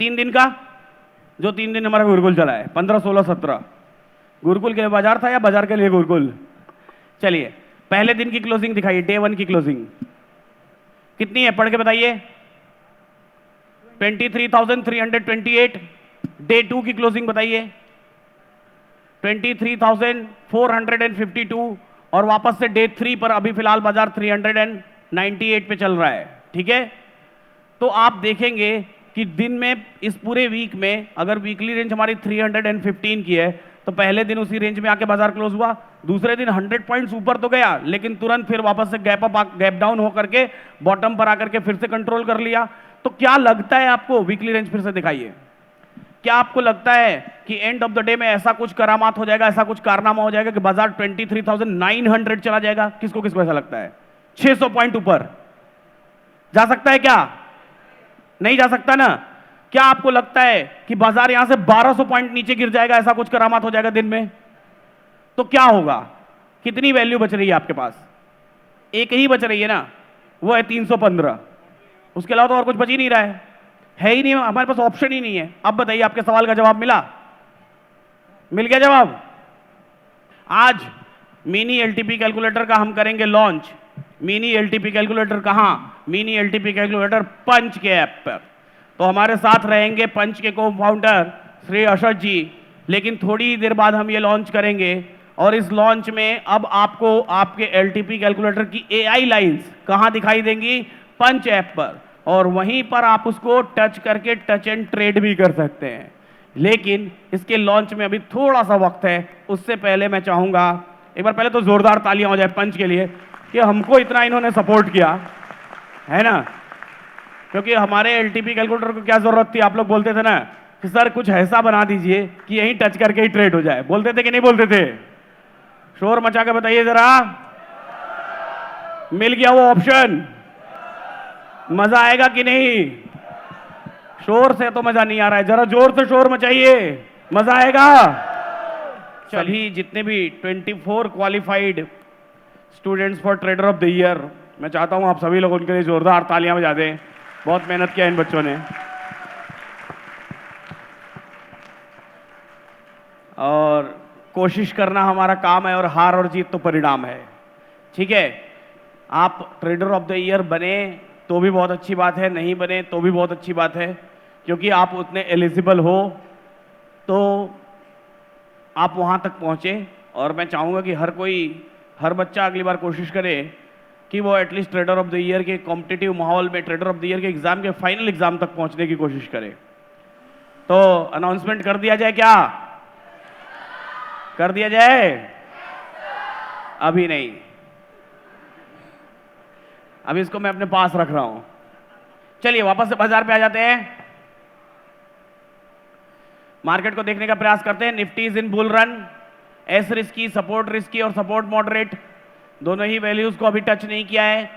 3 दिन का। जो 3 दिन हमारा गुरुकुल चला है, 15, 16, 17। गुरुकुल के लिए बाजार था या बाजार के लिए गुरुकुल? चलिए पहले दिन की क्लोजिंग दिखाइए। डे 1 की क्लोजिंग कितनी है? पढ़ के बताइए। 23,328। डे 2 की क्लोजिंग बताइए। 23,452। और वापस से डे 3 पर अभी फिलहाल बाजार 398 पे चल रहा है। ठीक है, तो आप देखेंगे कि दिन में इस पूरे वीक में अगर वीकली रेंज हमारी 315 की है तो पहले दिन उसी रेंज में आके बाजार क्लोज हुआ। दूसरे दिन 100 पॉइंट्स ऊपर तो गया लेकिन तुरंत फिर वापस से गैप डाउन होकर के बॉटम पर आकर के फिर से कंट्रोल कर लिया। तो क्या लगता है आपको? वीकली रेंज फिर से दिखाइए। क्या आपको लगता है कि एंड ऑफ द डे में ऐसा कुछ करामात हो जाएगा, ऐसा कुछ कारनामा हो जाएगा कि बाजार 23,900 चला जाएगा? किसको किसको ऐसा लगता है? 600 पॉइंट ऊपर जा सकता है क्या? नहीं जा सकता ना। क्या आपको लगता है कि बाजार यहां से 1200 पॉइंट नीचे गिर जाएगा, ऐसा कुछ करामात हो जाएगा दिन में? तो क्या होगा? कितनी वैल्यू बच रही है आपके पास? एक ही बच रही है ना, वो है 315। उसके अलावा तो और कुछ बच ही नहीं रहा है ही नहीं, हमारे पास ऑप्शन ही नहीं है। अब बताइए, आपके सवाल का जवाब मिला? मिल गया जवाब? आज मिनी एलटीपी कैलकुलेटर का हम करेंगे लॉन्च। मिनी एलटीपी कैलकुलेटर कहां? मिनी एलटीपी कैलकुलेटर पंच के ऐप पर। तो हमारे साथ रहेंगे पंच के को फाउंडर श्री अशोक जी, लेकिन थोड़ी ही देर बाद हम ये लॉन्च करेंगे और इस लॉन्च में अब आपको आपके एलटीपी कैलकुलेटर की एआई लाइंस कहां दिखाई देंगी? पंच ऐप पर, और वहीं पर आप उसको टच करके टच एंड ट्रेड भी कर सकते हैं। लेकिन इसके लॉन्च में अभी थोड़ा सा वक्त है। उससे पहले मैं चाहूंगा एक बार पहले तो जोरदार तालियां हो जाए पंच के लिए कि हमको इतना इन्होंने सपोर्ट किया है ना, क्योंकि हमारे एलटीपी कैलकुलेटर को क्या जरूरत थी? आप लोग बोलते थे ना कि सर कुछ ऐसा बना दीजिए कि यहीं टच करके ही ट्रेड हो जाए। बोलते थे कि नहीं बोलते थे? शोर मचा के बताइए जरा। मिल गया वो ऑप्शन? मजा आएगा कि नहीं? शोर से तो मजा नहीं आ रहा है, जरा जोर से शोर मचाइए, मजा आएगा। चलिए, जितने भी 24 qualified students for trader of the year, मैं चाहता हूं आप सभी लोग उनके लिए जोरदार तालियां बजा दें। बहुत मेहनत किया इन बच्चों ने। और कोशिश करना हमारा काम है, और हार और जीत तो परिणाम है। ठीक है, आप ट्रेडर ऑफ द ईयर बने तो भी बहुत अच्छी बात है, नहीं बने तो भी बहुत अच्छी बात है, क्योंकि आप उतने एलिजिबल हो तो आप वहाँ तक पहुँचे। और मैं चाहूँगा कि हर बच्चा अगली बार कोशिश करे कि वो at least trader of the year के कॉम्पिटिटिव माहौल में, ट्रेडर ऑफ द ईयर के एग्जाम के फाइनल एग्जाम तक पहुँचने की कोशिश करे। तो अनाउंसमेंट कर दिया जाए क्या? कर दिया जाए? अभी नहीं, अभी इसको मैं अपने पास रख रहा हूं। चलिए वापस से बाजार पे आ जाते हैं, मार्केट को देखने का प्रयास करते हैं। Nifty is in bull run, S risky, support risky और सपोर्ट मॉडरेट, दोनों ही वैल्यूज को अभी टच नहीं किया है।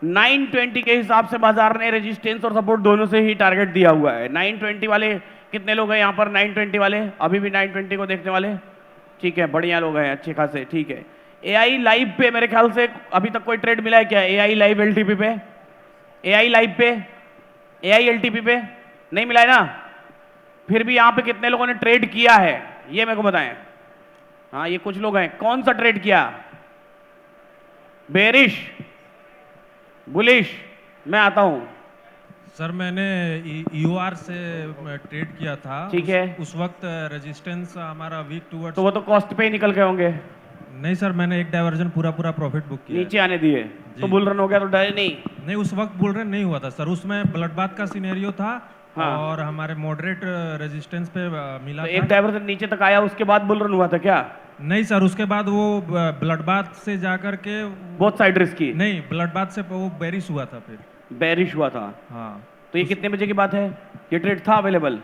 920 के हिसाब से बाजार ने रेजिस्टेंस और सपोर्ट दोनों से ही टारगेट दिया हुआ है। 920 वाले कितने लोग हैं यहाँ पर? 920 वाले अभी भी 920 को देखने वाले? ठीक है, बढ़िया लोग हैं, अच्छे खासे। ठीक है, एआई लाइव पे मेरे ख्याल से अभी तक कोई ट्रेड मिला है क्या? एआई लाइव एलटीपी पे, एआई लाइव पे, एआई एलटीपी पे नहीं मिला है ना? फिर भी यहाँ पे कितने लोगों ने ट्रेड किया है ये मेरे को बताएं। हाँ, ये कुछ लोग हैं। कौन सा ट्रेड किया? Bearish, bullish? मैं आता हूं सर। मैंने यूआर से ट्रेड किया था। ठीक है, उस वक्त रेजिस्टेंस हमारा वीक टुवर्ड्स, तो वो तो कॉस्ट पे ही निकल गए होंगे। नहीं सर, मैंने एक डाइवर्जन पूरा प्रॉफिट बुक किया, नीचे आने दिए तो बुल रन हो गया? तो डरे नहीं? नहीं, उस वक्त बुल रन नहीं हुआ था सर, उसमें ब्लड बाथ का सिनेरियो था। हाँ। और हमारे मॉडरेट रेजिस्टेंस पे मिला तो था। एक डाइवर्जन नीचे तक आया, उसके बाद बुल रन हुआ था क्या? नहीं सर, उसके बाद वो ब्लड बाथ से जाकर के बोथ साइड रिस्की? नहीं, ब्लड बाथ से वो बेरिश हुआ था। फिर बेरिश हुआ था? हाँ। तो ये कितने बजे की बात है? ये ट्रेड था अवेलेबल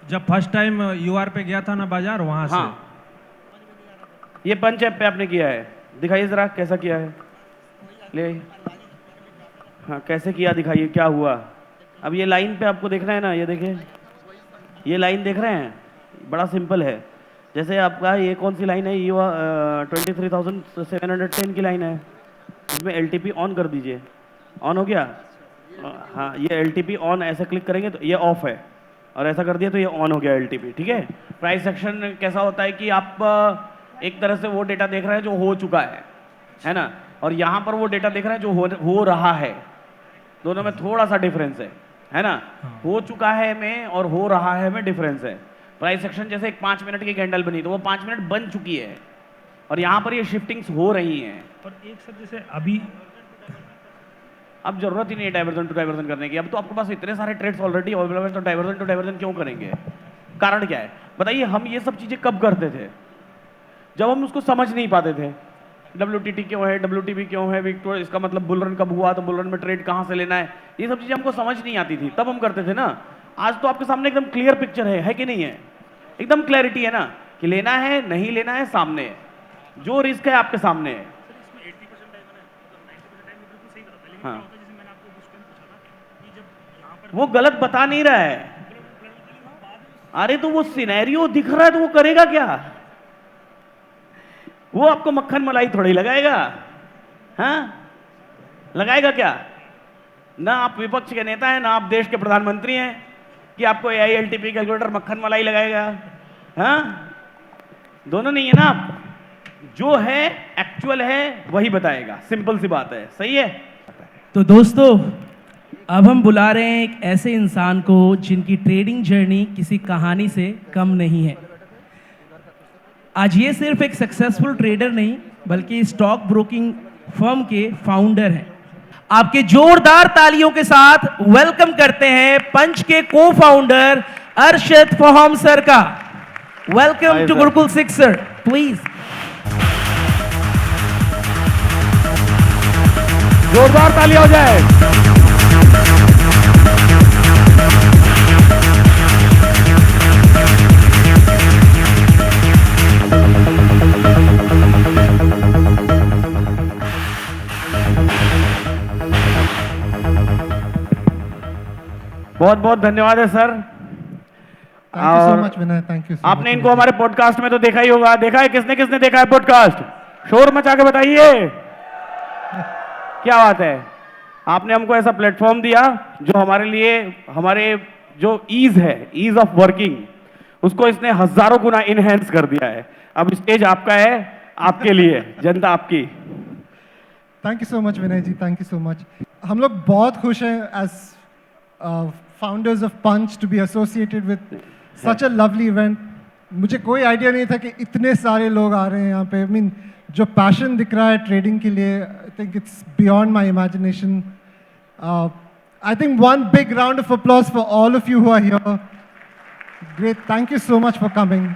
जब फर्स्ट टाइम यूआर पे गया था ना बाजार, वहां से। ये पंच ऐप पे आपने किया है? दिखाइए जरा कैसा किया है, ले। हाँ, कैसे किया दिखाइए, क्या हुआ? अब ये लाइन पे आपको देखना है ना, ये देखिए, ये लाइन देख रहे हैं, बड़ा सिंपल है। जैसे आपका ये कौन सी लाइन है? ये 23,710 की लाइन है। इसमें एलटीपी ऑन कर दीजिए। ऑन हो गया? हाँ, ये एलटीपी ऑन, ऐसे क्लिक करेंगे तो ये ऑफ है, और ऐसा कर दिया तो ये ऑन हो गया एलटीपी। ठीक है, प्राइस सेक्शन कैसा होता है कि आप एक तरह से वो डेटा देख रहे हैं जो हो चुका है ना, और यहाँ पर वो डेटा देख रहे हैं जो हो रहा है। दोनों में थोड़ा सा डिफरेंस है ना? हो चुका है में और हो रहा है में डिफरेंस है। प्राइस सेक्शन जैसे एक 5 मिनट की कैंडल बनी तो वो 5 मिनट बन चुकी है, और यहाँ पर ये शिफ्टिंग्स हो रही हैं। और एक सर जैसे अभी अब जरूरत ही नहीं है डाइवर्जन टू डाइवर्जन करने की। अब तो आपके पास इतने सारे ट्रेड्स ऑलरेडी अवेलेबल है, तो डाइवर्जन टू डाइवर्जन क्यों करेंगे? कारण क्या है बताइए? हम ये सब चीजें कब करते थे? जब हम उसको समझ नहीं पाते थे। WTT क्यों है, WTB क्यों है, विक्टोर, इसका मतलब बुल रन कब हुआ, तो बुल रन में ट्रेड कहाँ से लेना है, ये सब चीजें हमको समझ नहीं आती थी, तब हम करते थे ना। आज तो आपके सामने एकदम क्लियर पिक्चर है कि नहीं है? एकदम क्लैरिटी है ना कि लेना है नहीं लेना है, सामने है, जो रिस्क है आपके सामने है। हाँ, वो गलत बता नहीं रहा है, अरे तो वो सिनेरियो दिख रहा है तो वो करेगा क्या? वो आपको मक्खन मलाई थोड़ी लगाएगा, हाँ? लगाएगा क्या? ना आप विपक्ष के नेता हैं, ना आप देश के प्रधानमंत्री हैं कि आपको AILTP कैलकुलेटर मक्खन मलाई लगाएगा, हाँ? दोनों नहीं है ना आप। जो है एक्चुअल है वही बताएगा, सिंपल सी बात है, सही है? तो दोस्तों अब हम बुला रहे हैं एक ऐसे इंसान को जिनकी ट्रेडिंग जर्नी किसी कहानी से कम नहीं है। आज ये सिर्फ एक सक्सेसफुल ट्रेडर नहीं बल्कि स्टॉक ब्रोकिंग फर्म के फाउंडर हैं। आपके जोरदार तालियों के साथ वेलकम करते हैं पंच के co founder Arshad Faham sir का। Welcome to Gurukul 6 sir, please. जोरदार ताली हो जाए। बहुत बहुत धन्यवाद है सर। Thank you so much, Vinay. Thank you so आपने much. इनको हमारे पॉडकास्ट में तो देखा ही होगा। देखा है? किसने किसने देखा है पॉडकास्ट? शोर मचा के बताइए। क्या बात है, आपने हमको ऐसा प्लेटफॉर्म दिया जो हमारे लिए, हमारे जो ईज है, ईज ऑफ वर्किंग, उसको इसने हजारों गुना इनहेंस कर दिया है। अब स्टेज आपका है, आपके लिए, जनता आपकी। Thank you so much Vinay ji, thank you so much. हम लोग बहुत खुश हैं as founders of Punch to be associated with such a lovely event. मुझे कोई आइडिया नहीं था कि इतने सारे लोग आ रहे हैं यहाँ पे। आई मीन जो पैशन दिख रहा है ट्रेडिंग के लिए, I think it's beyond my imagination. I think one big round of applause for all of you who are here. Great, thank you so much for coming.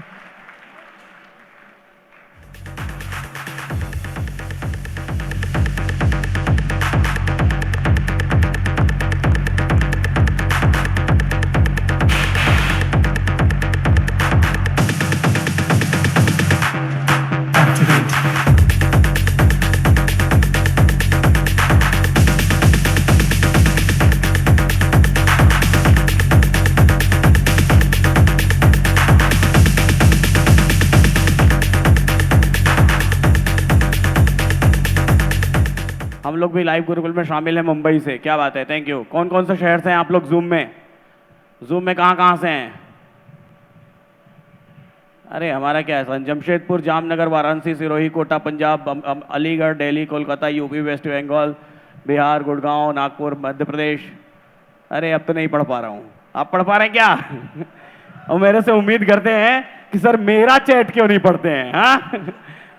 हम लोग भी live Gurukul में शामिल हैं मुंबई से। क्या बात है, थैंक यू। कौन कौन से शहर से हैं आप लोग जूम में? जूम में कहाँ से हैं? अरे हमारा क्या है, जमशेदपुर, जामनगर, वाराणसी, सिरोही, कोटा, पंजाब, अलीगढ़, दिल्ली, कोलकाता, यूपी, वेस्ट बंगाल, बिहार, गुड़गांव, नागपुर, मध्य प्रदेश। अरे अब तो नहीं पढ़ पा रहा हूँ, आप पढ़ पा रहे हैं क्या? और मेरे से उम्मीद करते हैं कि सर मेरा चैट क्यों नहीं पढ़ते हैं? हाँ,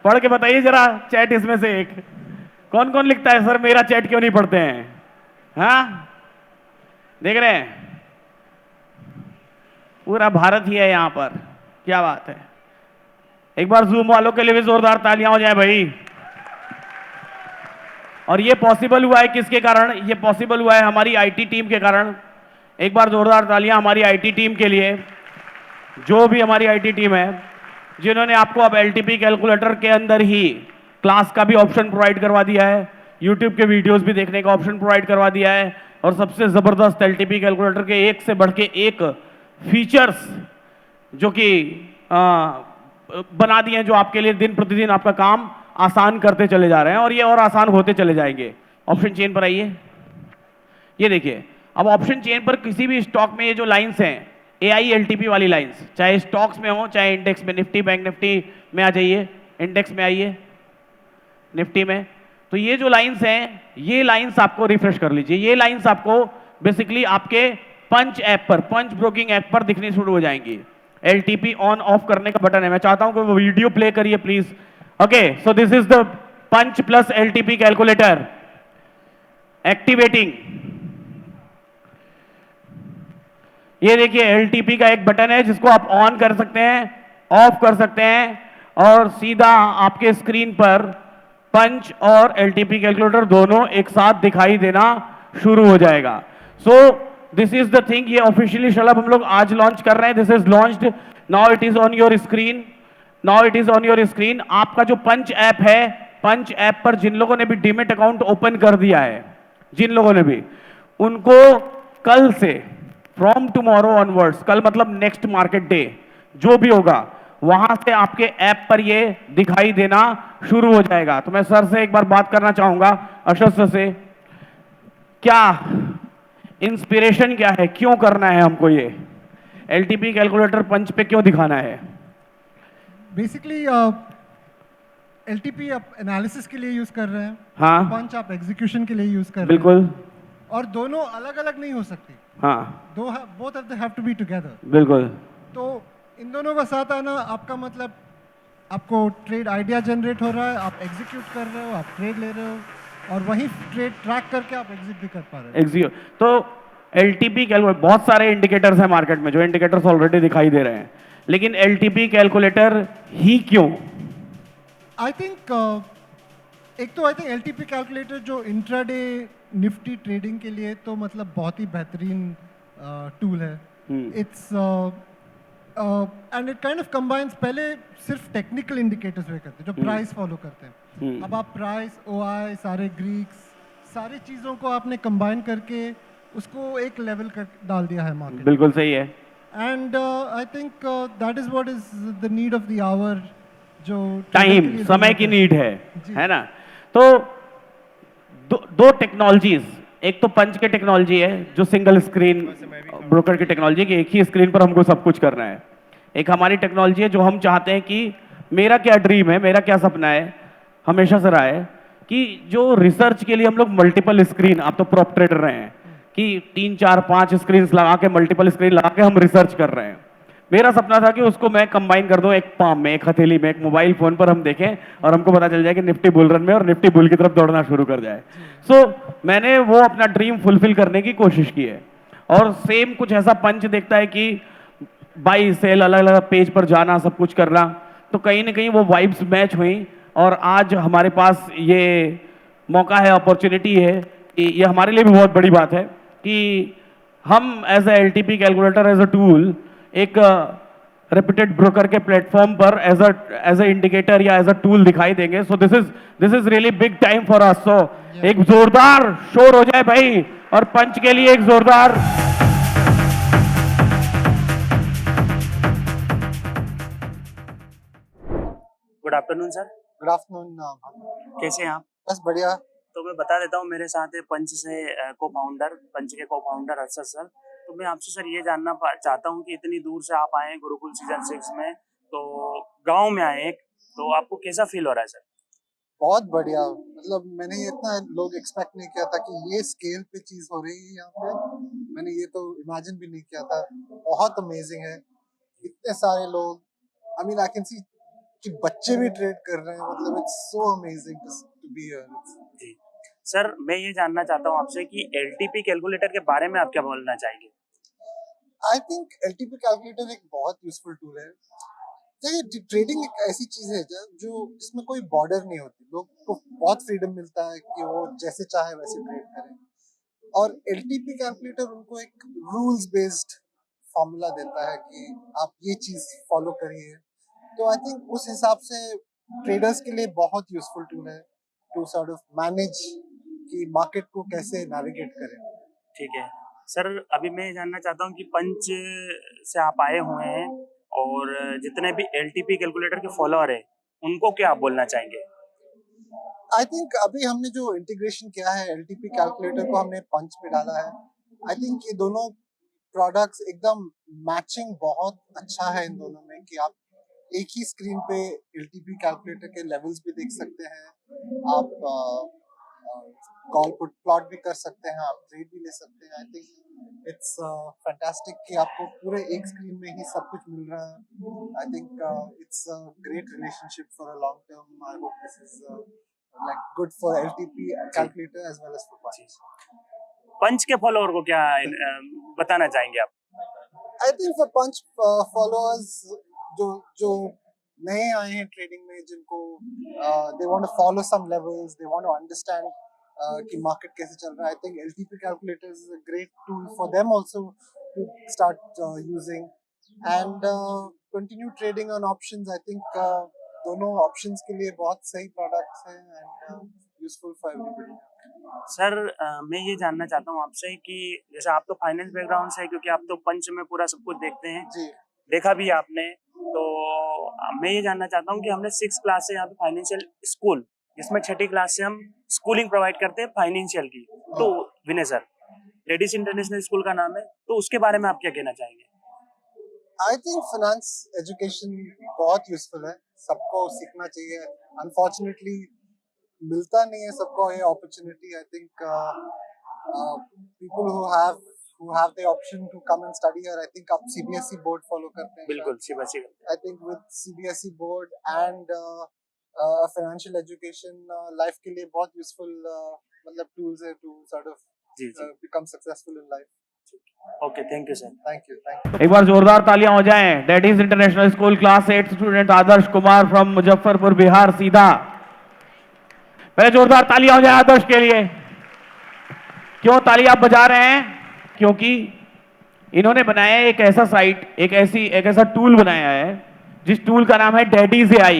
पढ़ के बताइए जरा चैट। इसमें से एक कौन कौन लिखता है सर मेरा चैट क्यों नहीं पढ़ते हैं? हाँ, देख रहे हैं, पूरा भारत ही है यहाँ पर। क्या बात है, एक बार जूम वालों के लिए भी जोरदार तालियां हो जाए भाई। और ये पॉसिबल हुआ है किसके कारण? ये पॉसिबल हुआ है हमारी आईटी टीम के कारण। एक बार जोरदार तालियां हमारी आईटी टीम के लिए, जो भी हमारी आईटी टीम है, जिन्होंने आपको अब एलटीपी कैलकुलेटर के अंदर ही क्लास का भी ऑप्शन प्रोवाइड करवा दिया है, यूट्यूब के वीडियोस भी देखने का ऑप्शन प्रोवाइड करवा दिया है, और सबसे ज़बरदस्त एलटीपी कैलकुलेटर के एक से बढ़ के एक फीचर्स जो कि बना दिए हैं, जो आपके लिए दिन प्रतिदिन आपका काम आसान करते चले जा रहे हैं, और ये और आसान होते चले जाएंगे। ऑप्शन चेन पर आइए, ये देखिए। अब ऑप्शन चेन पर किसी भी स्टॉक में ये जो लाइंस हैं, AILTP वाली लाइंस, चाहे स्टॉक्स में हो चाहे इंडेक्स में, निफ्टी बैंक निफ्टी में आ जाइए, इंडेक्स में आइए, निफ्टी में। तो ये जो लाइंस हैं, ये लाइंस आपको रिफ्रेश कर लीजिए। ये लाइंस आपको बेसिकली आपके पंच ऐप पर, पंच ब्रोकिंग ऐप पर दिखनी शुरू हो जाएंगी। LTP ऑन ऑफ करने का बटन है। मैं चाहता हूं कि वो वीडियो प्ले करिए please. Okay, so this is the Punch plus LTP calculator activating. ये देखिए LTP का एक बटन है जिसको आप ऑन कर सकते हैं, ऑफ कर सकते हैं, और सीधा आपके स्क्रीन पर पंच और LTP कैलकुलेटर दोनों एक साथ दिखाई देना शुरू हो जाएगा। सो दिस इज द थिंग। ये ऑफिशियली शलभ हम लोग आज लॉन्च कर रहे हैं। This is launched, now it is on your screen, now it is on your screen. आपका जो पंच ऐप है, पंच ऐप पर जिन लोगों ने भी डीमैट अकाउंट ओपन कर दिया है, जिन लोगों ने भी, उनको कल से फ्रॉम टुमारो ऑनवर्ड्स, कल मतलब नेक्स्ट मार्केट डे जो भी होगा, वहां से आपके ऐप पर ये दिखाई देना शुरू हो जाएगा। तो मैं सर से एक बार बात करना चाहूंगा, अशोक सर से, क्या इंस्पिरेशन क्या है, क्यों करना है हमको ये एलटीपी कैलकुलेटर पंच पे क्यों दिखाना है? बेसिकली एलटीपी आप एनालिसिस के लिए यूज कर रहे हैं, हाँ। पंच आप एग्जीक्यूशन के लिए यूज कर रहे हैं। बिल्कुल। और दोनों अलग अलग नहीं हो सकती। हाँ। Both of they have to be together. बिल्कुल। तो इन दोनों का साथ आना, आपका मतलब आपको ट्रेड आइडिया जनरेट हो रहा है, आप एग्जीक्यूट कर रहे हो, आप ट्रेड ले रहे हो, और वही ट्रेड ट्रैक करके आप एग्जिट भी कर पा रहे हो। एग्जीक्यूट। तो एलटीपी कैलकुलेटर, बहुत सारे इंडिकेटर्स हैं मार्केट में, जो इंडिकेटर्स ऑलरेडी दिखाई दे रहे हैं, लेकिन एलटीपी कैलकुलेटर ही क्यों? आई थिंक एलटीपी कैलकुलेटर जो इंट्राडे निफ्टी ट्रेडिंग के लिए तो मतलब बहुत ही बेहतरीन टूल है। It's and it kind of combines, पहले सिर्फ टेक्निकल इंडिकेटर्स हुए करते जो प्राइस फॉलो करते हैं। अब आप प्राइस, ओआई, सारे ग्रीक्स, सारी चीज़ों को आपने कंबाइन करके उसको एक लेवल कर डाल दिया है मार्केट। बिल्कुल सही है। And I think that is what is the need of the hour, जो टाइम, समय की नीड है ना? तो दो टेक्नोलॉजीज, एक तो पंच के टेक्नोलॉजी है जो सिंगल स्क्रीन ब्रोकर की टेक्नोलॉजी, कि एक ही स्क्रीन पर हमको सब कुछ करना है। एक हमारी टेक्नोलॉजी है जो हम चाहते हैं कि, मेरा क्या ड्रीम है, मेरा क्या सपना है, हमेशा से रहा है कि जो रिसर्च के लिए हम लोग मल्टीपल स्क्रीन, आप तो प्रॉप ट्रेडर रहे हैं कि 3, 4, 5 स्क्रीन लगा के, मल्टीपल स्क्रीन लगा के हम रिसर्च कर रहे हैं। मेरा सपना था कि उसको मैं कंबाइन कर दूं एक पाम में, एक हथेली में, एक मोबाइल फोन पर हम देखें और हमको पता चल जाए कि निफ्टी बुल रन में और निफ्टी बुल की तरफ दौड़ना शुरू कर जाए। सो मैंने वो अपना ड्रीम फुलफिल करने की कोशिश की है। और सेम कुछ ऐसा पंच देखता है कि बाई सेल, अलग अलग पेज पर जाना, सब कुछ करना, तो कहीं ना कहीं वो वाइब्स मैच हुई और आज हमारे पास ये मौका है, अपॉर्चुनिटी है, ये हमारे लिए भी बहुत बड़ी बात है कि हम as a LTP calculator, as a tool, एक रेप्यूटेड ब्रोकर के प्लेटफॉर्म पर एज अ इंडिकेटर या एज अ टूल दिखाई देंगे। So this is really big time for us. So एक जोरदार शोर हो जाए भाई, और पंच के लिए एक जोरदार। Good afternoon sir. Good afternoon. कैसे हैं आप? बस बढ़िया। तो मैं बता देता हूँ, मेरे साथ है पंच से पंच के को फाउंडर अरशद सर। तो मैं आपसे सर ये जानना चाहता हूँ कि इतनी दूर से आप आए हैं गुरुकुल सीजन 6 में, तो गांव में आए एक, तो आपको कैसा फील हो रहा है सर? बहुत बढ़िया। मतलब मैंने इतना लोग एक्सपेक्ट नहीं किया था कि ये स्केल पे चीज हो रही है यहाँ पे। मैंने ये तो इमेजिन भी नहीं किया था। बहुत अमेजिंग है, इतने सारे लोग, I mean I can see कि बच्चे भी ट्रेड कर रहे हैं। मतलब it's so amazing to be here. जी सर, मैं ये जानना चाहता हूँ आपसे कि एलटीपी कैलकुलेटर के बारे में आप क्या बोलना चाहेंगे? आई थिंक एलटीपी कैलकुलेटर एक बहुत यूजफुल टूल है। देखिए, ट्रेडिंग एक ऐसी चीज है जो जिसमें कोई बॉर्डर नहीं होती। लोग को बहुत फ्रीडम मिलता है कि वो जैसे चाहे वैसे ट्रेड करें, और एलटीपी कैलकुलेटर उनको एक रूल्स बेस्ड फॉर्मूला देता है कि आप ये चीज फॉलो करिए। तो आई थिंक उस हिसाब से ट्रेडर्स के लिए बहुत यूजफुल टूल है टू सॉर्ट ऑफ मैनेज कि मार्केट को कैसे नेविगेट करें। ठीक है सर, अभी मैं जानना चाहता हूँ कि पंच से आप आए हुए हैं और जितने भी एलटीपी कैलकुलेटर के फॉलोअर हैं उनको क्या आप बोलना चाहेंगे? आई थिंक अभी हमने जो इंटीग्रेशन किया है एलटीपी कैलकुलेटर को हमने पंच पे डाला है। आई थिंक ये दोनों प्रोडक्ट्स एकदम मैचिंग बहुत अच्छा है इन दोनों में, कि आप एक ही स्क्रीन पे एलटीपी कैलकुलेटर के लेवल्स भी देख सकते हैं, आप कॉल पुट प्लॉट भी कर सकते हैं, आप ट्रेड भी ले सकते हैं। आई थिंक इट्स फैंटास्टिक कि आपको पूरे एक स्क्रीन में ही सब कुछ मिल रहा है। I think it's a great relationship for a long term. I hope this is like good for LTP calculator as well as for Punch. Punch के फॉलोअर को क्या बताना चाहेंगे आप? I think for Punch followers जो नए आए हैं ट्रेडिंग में, जिनको they want to follow some levels, they want to understand कि मार्केट कैसे चल रहा है, I think LTP calculator is a great tool for them also to start using and continue trading on options. I think दोनों options के लिए बहुत सही प्रोडक्ट्स हैं and useful for everybody. Sir मैं ये जानना चाहता हूँ आपसे कि जैसे आप तो फाइनेंस बैकग्राउंड से है, क्योंकि आप तो पंच में पूरा सब कुछ देखते हैं, देखा भी है आपने, तो मैं ये जानना चाहता हूँ कि हमने 6 क्लास से यहाँ पे फाइनेंशियल स्कूल, जिसमें 6ठी क्लास से हम स्कूलिंग प्रोवाइड करते हैं फाइनेंशियल की, तो विनय सर लेडीज इंटरनेशनल स्कूल का नाम है, तो उसके बारे में आप क्या कहना चाहेंगे? आई थिंक फाइनेंस एजुकेशन बहुत यूजफुल है, सबको सीखना चाहिए। अनफॉर्चुनेटली मिलता नहीं है सबको ये opportunity. I think people who have the option to come and study here, I think आप CBSE बोर्ड फॉलो करते हैं। बिल्कुल CBSE। I think with CBSE board and financial education life के लिए बहुत यूजफुल मतलब टूल्स है to sort of become successful in life. Okay, thank you sir. Thank you. एक बार जोरदार तालियां हो जाएं। Daddy's international school class 8 student Adarsh Kumar from Muzaffarpur Bihar सीधा। पहले जोरदार तालियां हो जाए आदर्श के लिए। क्यों ताली आप बजा रहे हैं? क्योंकि इन्होंने बनाया एक ऐसा साइट, एक ऐसा टूल बनाया है जिस टूल का नाम है डैडीज AI।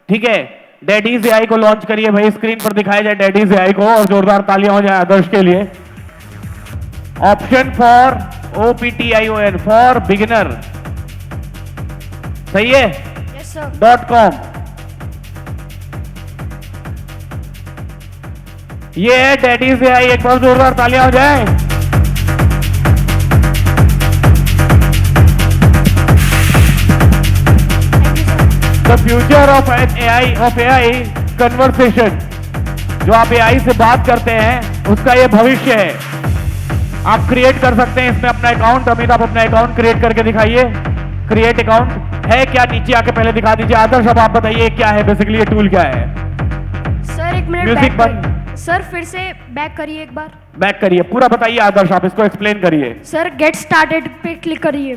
ठीक है, डैडीज AI को लॉन्च करिए भाई, स्क्रीन पर दिखाया जाए डैडीज AI को, और जोरदार तालियां हो जाए आदर्श के लिए। Option for OPTION for beginner, सही है? Yes sir. .com ये है डैडीज AI। एक बार जोरदार तालियां हो जाए। The future of AI conversation, जो आप AI से बात करते हैं उसका ये भविष्य है। आप क्रिएट कर सकते हैं इसमें अपना अकाउंट। अमित आप अपना अकाउंट क्रिएट करके दिखाइए। क्रिएट अकाउंट है क्या, नीचे आके पहले दिखा दीजिए। आदर्श अब आप बताइए क्या है बेसिकली, ये टूल क्या है? सर एक मिनट म्यूजिक बंद। सर फिर से बैक करिए एक बार। बैक करिए, पूरा बताइए आदर्श, आप इसको एक्सप्लेन करिए। सर गेट स्टार्टेड पे क्लिक करिए।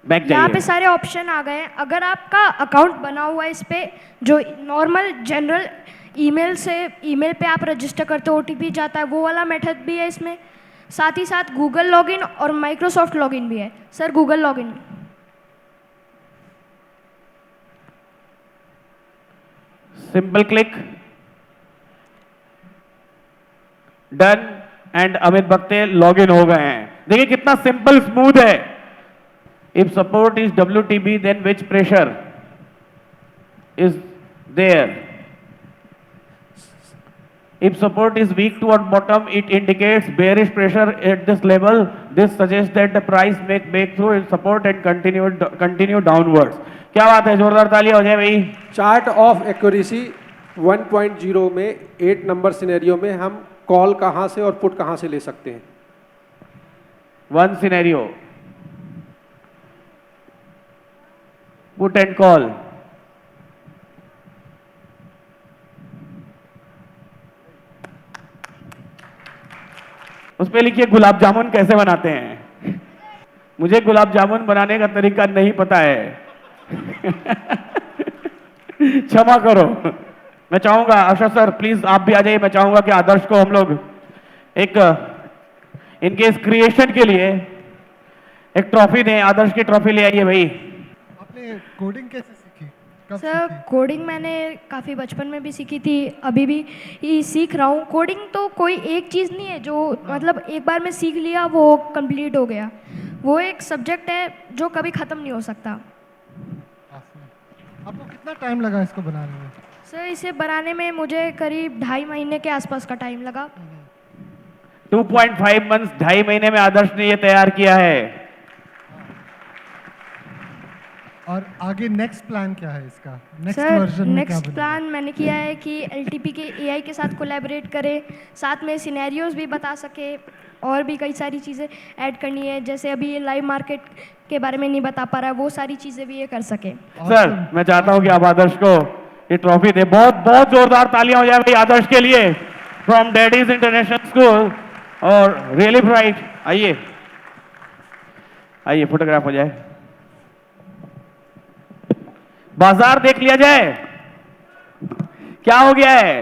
बैक जाइए। यहाँ पे सारे ऑप्शन आ गए हैं। अगर आपका अकाउंट बना हुआ है इस पे, जो नॉर्मल जनरल ईमेल पे आप रजिस्टर करते हो, OTP जाता है, वो वाला मेथड भी है इसमें। साथ ही साथ गूगल लॉगिन और माइक्रोसॉफ्ट लॉगिन भी है। Sir Google login simple click, done, and Amit Bakhte log in हो गए हैं। देखिए कितना सिंपल स्मूथ है। If support is WTB then which pressure is there? If support is weak toward bottom, it indicates bearish pressure at this level. This suggests that the price may break through its support and continue downwards. क्या बात है, जोरदार तालियां हो जाए भाई। Chart of accuracy 1.0 में 8 number scenario में हम कॉल कहां से और पुट कहां से ले सकते हैं? 1 सिनेरियो, पुट एंड कॉल। उस पे लिखिए गुलाब जामुन कैसे बनाते हैं। मुझे गुलाब जामुन बनाने का तरीका नहीं पता है। क्षमा करो। मैं चाहूंगा आशा सर प्लीज आप भी आ जाइए। मैं चाहूंगा कि आदर्श को हम लोग एक इनके इस क्रिएशन के लिए एक ट्रॉफी दें। आदर्श की ट्रॉफी ले आइए भाई। आपने कोडिंग कैसे सीखी? सर कोडिंग मैंने काफ़ी बचपन में भी सीखी थी, अभी भी सीख रहा हूँ। कोडिंग तो कोई एक चीज़ नहीं है जो मतलब एक बार में सीख लिया वो कंप्लीट हो गया। वो एक सब्जेक्ट है जो कभी ख़त्म नहीं हो सकता। आपको कितना टाइम लगा इसको बनाने में? सर इसे बनाने में मुझे करीब 2.5 महीने के आसपास का टाइम लगा। 2.5 मंथ्स, 2.5 महीने में आदर्श ने ये तैयार किया है। और आगे नेक्स्ट प्लान क्या है इसका? सर नेक्स्ट प्लान मैंने किया है कि LTP के AI के साथ कोलैबोरेट करें, साथ में सिनेरियोज भी बता सके, और भी कई सारी चीज़ें ऐड करनी है। जैसे अभी ये लाइव मार्केट के बारे में नहीं बता पा रहा है, वो सारी चीज़ें भी ये कर सके। सर मैं चाहता हूँ कि आप आदर्श को ये ट्रॉफी दे। बहुत बहुत जोरदार तालियां हो जाए भाई आदर्श के लिए फ्रॉम डैडीज इंटरनेशनल स्कूल। और रियली ब्राइट, आइए आइए फोटोग्राफ हो जाए। बाजार देख लिया जाए क्या हो गया है।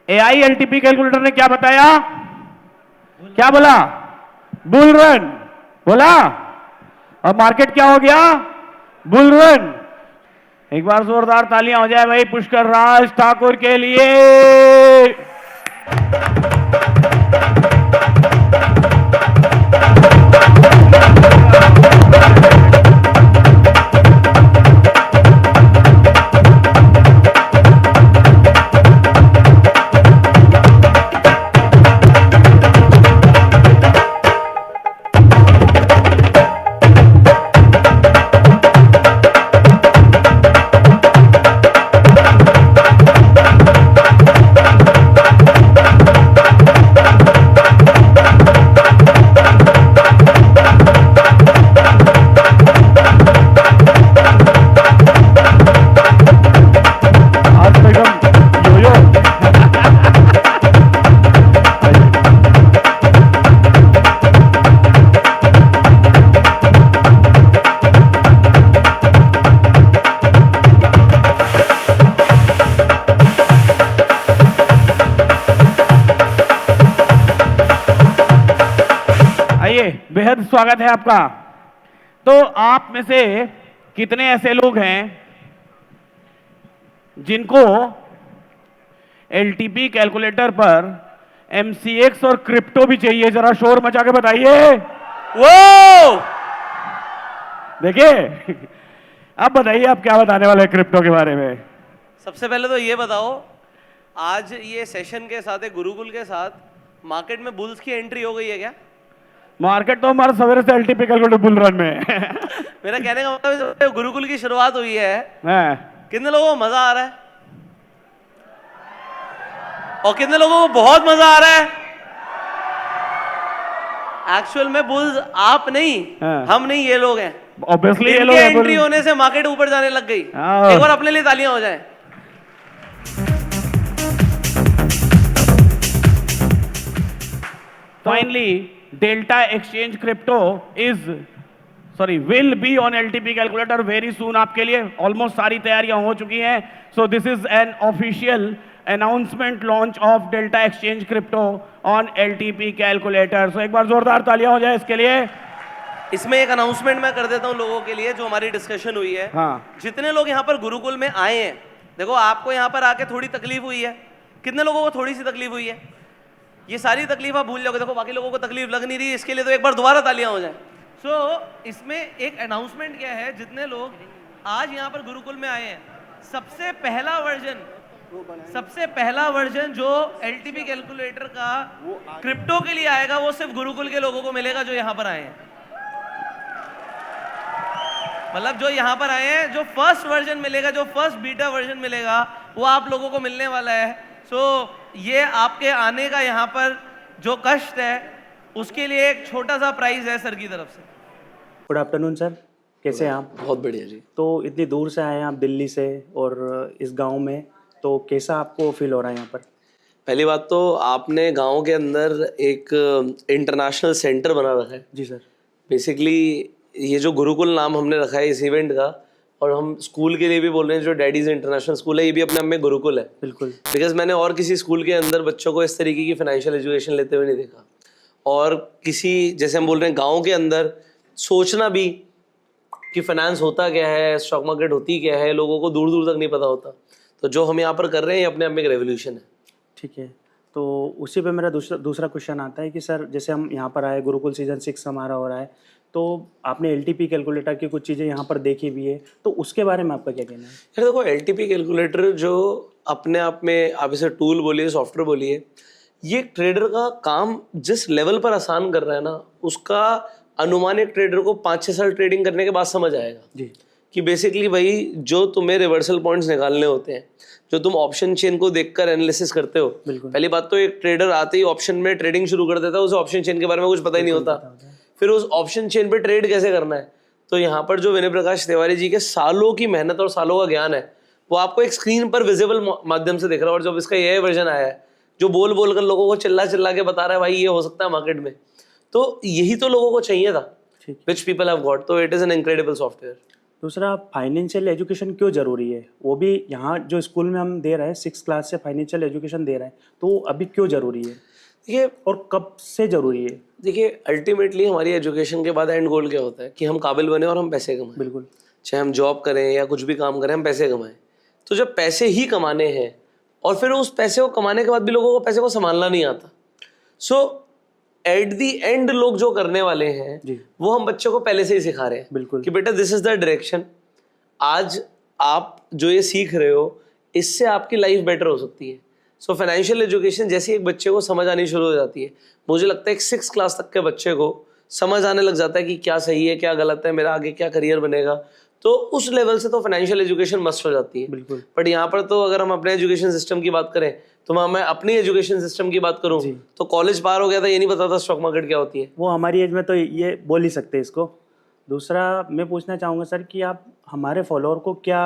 AI LTP कैलकुलेटर ने क्या बताया? क्या बोला? बुल रन बोला। और मार्केट क्या हो गया? Bull run. एक बार जोरदार तालियां हो जाए भाई पुष्कर राज ठाकुर के लिए। बेहद स्वागत है आपका। तो आप में से कितने ऐसे लोग हैं जिनको एलटीपी कैलकुलेटर पर एमसीएक्स और क्रिप्टो भी चाहिए? जरा शोर मचा के बताइए। वो देखिए, अब बताइए आप क्या बताने वाले हैं क्रिप्टो के बारे में। सबसे पहले तो ये बताओ, आज ये सेशन के साथ गुरुकुल के साथ मार्केट में बुल्स की एंट्री हो गई है क्या? मार्केट तो हमारा सवेरे से एलटीपी कैलकुलेटर बुल रन में मेरा कहने का मतलब गुरुकुल की शुरुआत हुई है, कितने लोगों को मजा आ रहा है और कितने लोगों को बहुत मजा आ रहा है? एक्चुअल में बुल्स आप नहीं, हम नहीं, ये लोग हैं। ऑब्वियसली ये लोग एंट्री होने से मार्केट ऊपर जाने लग गई। एक बार अपने लिए तालियां हो जाए। Finally Delta Exchange Crypto will be on LTP calculator very soon आपके लिए। ऑलमोस्ट सारी तैयारियां हो चुकी हैं। So this is an official announcement launch of Delta Exchange Crypto on LTP calculator। So एक बार जोरदार तालियां हो जाए इसके लिए। इसमें एक अनाउंसमेंट मैं कर देता हूं लोगों के लिए जो हमारी डिस्कशन हुई है। हाँ। जितने लोग यहाँ पर गुरुकुल में आए हैं, देखो आपको यहाँ पर आके थोड़ी तकलीफ हुई है, कितने लोगों को थोड़ी सी तकलीफ हुई है? ये सारी तकलीफ आप भूल जाओगे। देखो बाकी लोगों को तकलीफ लग नहीं रही, इसके लिए तो एक बार दोबारा तालियां हो जाए। इसमें एक अनाउंसमेंट क्या है, जितने लोग आज यहाँ पर गुरुकुल में आए हैं, सबसे पहला वर्जन जो एलटीपी कैलकुलेटर का क्रिप्टो के लिए आएगा वो सिर्फ गुरुकुल के लोगों को मिलेगा जो यहाँ पर आए हैं। मतलब जो यहाँ पर आए हैं, जो फर्स्ट वर्जन मिलेगा, जो फर्स्ट बीटा वर्जन मिलेगा, वो आप लोगों को मिलने वाला है। ये आपके आने का यहाँ पर जो कष्ट है उसके लिए एक छोटा सा प्राइज है सर की तरफ से। गुड आफ्टरनून सर, कैसे हैं आप? बहुत बढ़िया जी। तो इतनी दूर से आए हैं आप दिल्ली से और इस गांव में, तो कैसा आपको फील हो रहा है यहाँ पर? पहली बात तो आपने गांव के अंदर एक इंटरनेशनल सेंटर बना रखा है। जी सर। बेसिकली ये जो गुरुकुल नाम हमने रखा है इस इवेंट का, और हम स्कूल के लिए भी बोल रहे हैं, जो डैडीज इंटरनेशनल स्कूल है ये भी अपने आप में गुरुकुल है। बिल्कुल। बिकॉज मैंने और किसी स्कूल के अंदर बच्चों को इस तरीके की फाइनेंशियल एजुकेशन लेते हुए नहीं देखा। और किसी, जैसे हम बोल रहे हैं गांव के अंदर सोचना भी कि फाइनेंस होता क्या है, स्टॉक मार्केट होती क्या है, लोगों को दूर दूर तक नहीं पता होता। तो जो हम यहाँ पर कर रहे हैं ये अपने आप में एक रेवोल्यूशन है। ठीक है, तो उसी पे मेरा दूसरा क्वेश्चन आता है कि सर जैसे हम यहाँ पर आए, गुरुकुल सीजन 6 हमारा हो रहा है, तो आपने एलटीपी कैलकुलेटर की कुछ चीज़ें यहाँ पर देखी भी है, तो उसके बारे में आपका क्या कहना है? यार देखो, एलटीपी कैलकुलेटर जो अपने आप में, आप इसे टूल बोलिए, सॉफ्टवेयर बोलिए, ये ट्रेडर का काम जिस लेवल पर आसान कर रहा है ना, उसका अनुमान एक ट्रेडर को 5-6 साल ट्रेडिंग करने के बाद समझ आएगा जी। कि बेसिकली भाई जो तुम्हें रिवर्सल पॉइंट्स निकालने होते हैं, जो तुम ऑप्शन चेन को देखकर एनालिसिस करते हो। पहली बात तो एक ट्रेडर आते ही ऑप्शन में ट्रेडिंग शुरू कर देता है, उसे ऑप्शन चेन के बारे में कुछ पता ही नहीं होता। फिर उस ऑप्शन चेन पे ट्रेड कैसे करना है, तो यहाँ पर जो विनय प्रकाश तिवारी जी के सालों की मेहनत और सालों का ज्ञान है वो आपको एक स्क्रीन पर विजिबल माध्यम से दिख रहा है। और जब इसका ये वर्जन आया है जो बोल बोल कर लोगों को चिल्ला चिल्ला के बता रहा है भाई ये हो सकता है मार्केट में, तो यही तो लोगों को चाहिए था, विच पीपल हैव गॉट। तो it is an incredible software. दूसरा, फाइनेंशियल एजुकेशन क्यों ज़रूरी है? वो भी यहाँ जो स्कूल में हम दे रहे हैं 6 क्लास से फाइनेंशियल एजुकेशन दे रहे हैं, तो अभी क्यों ज़रूरी है? देखिए, और कब से ज़रूरी है? देखिए, अल्टीमेटली हमारी एजुकेशन के बाद एंड गोल क्या होता है कि हम काबिल बने और हम पैसे कमाएं। बिल्कुल। चाहे हम जॉब करें या कुछ भी काम करें, हम पैसे कमाएं। तो जब पैसे ही कमाने हैं और फिर उस पैसे को कमाने के बाद भी लोगों को पैसे को संभालना नहीं आता, सो एट दी एंड लोग जो करने वाले हैं वो हम बच्चों को पहले से ही सिखा रहे हैं बिल्कुल कि बेटा दिस इज द डायरेक्शन। आज आप जो ये सीख रहे हो इससे आपकी लाइफ बेटर हो सकती है। सो फाइनेंशियल एजुकेशन जैसे एक बच्चे को समझ आनी शुरू हो जाती है, मुझे लगता है कि 6 क्लास तक के बच्चे को समझ आने लग जाता है कि क्या सही है क्या गलत है, मेरा आगे क्या करियर बनेगा, तो उस लेवल से तो फाइनेंशियल एजुकेशन मस्ट हो जाती है बिल्कुल। बट यहाँ पर तो अगर हम अपने एजुकेशन सिस्टम की बात करें तो मैं अपनी एजुकेशन सिस्टम की बात करूं तो कॉलेज पार हो गया था, ये नहीं पता था स्टॉक मार्केट क्या होती है। वो हमारी एज में तो ये बोल ही सकते हैं इसको। दूसरा मैं पूछना चाहूँगा सर कि आप हमारे फॉलोअर को क्या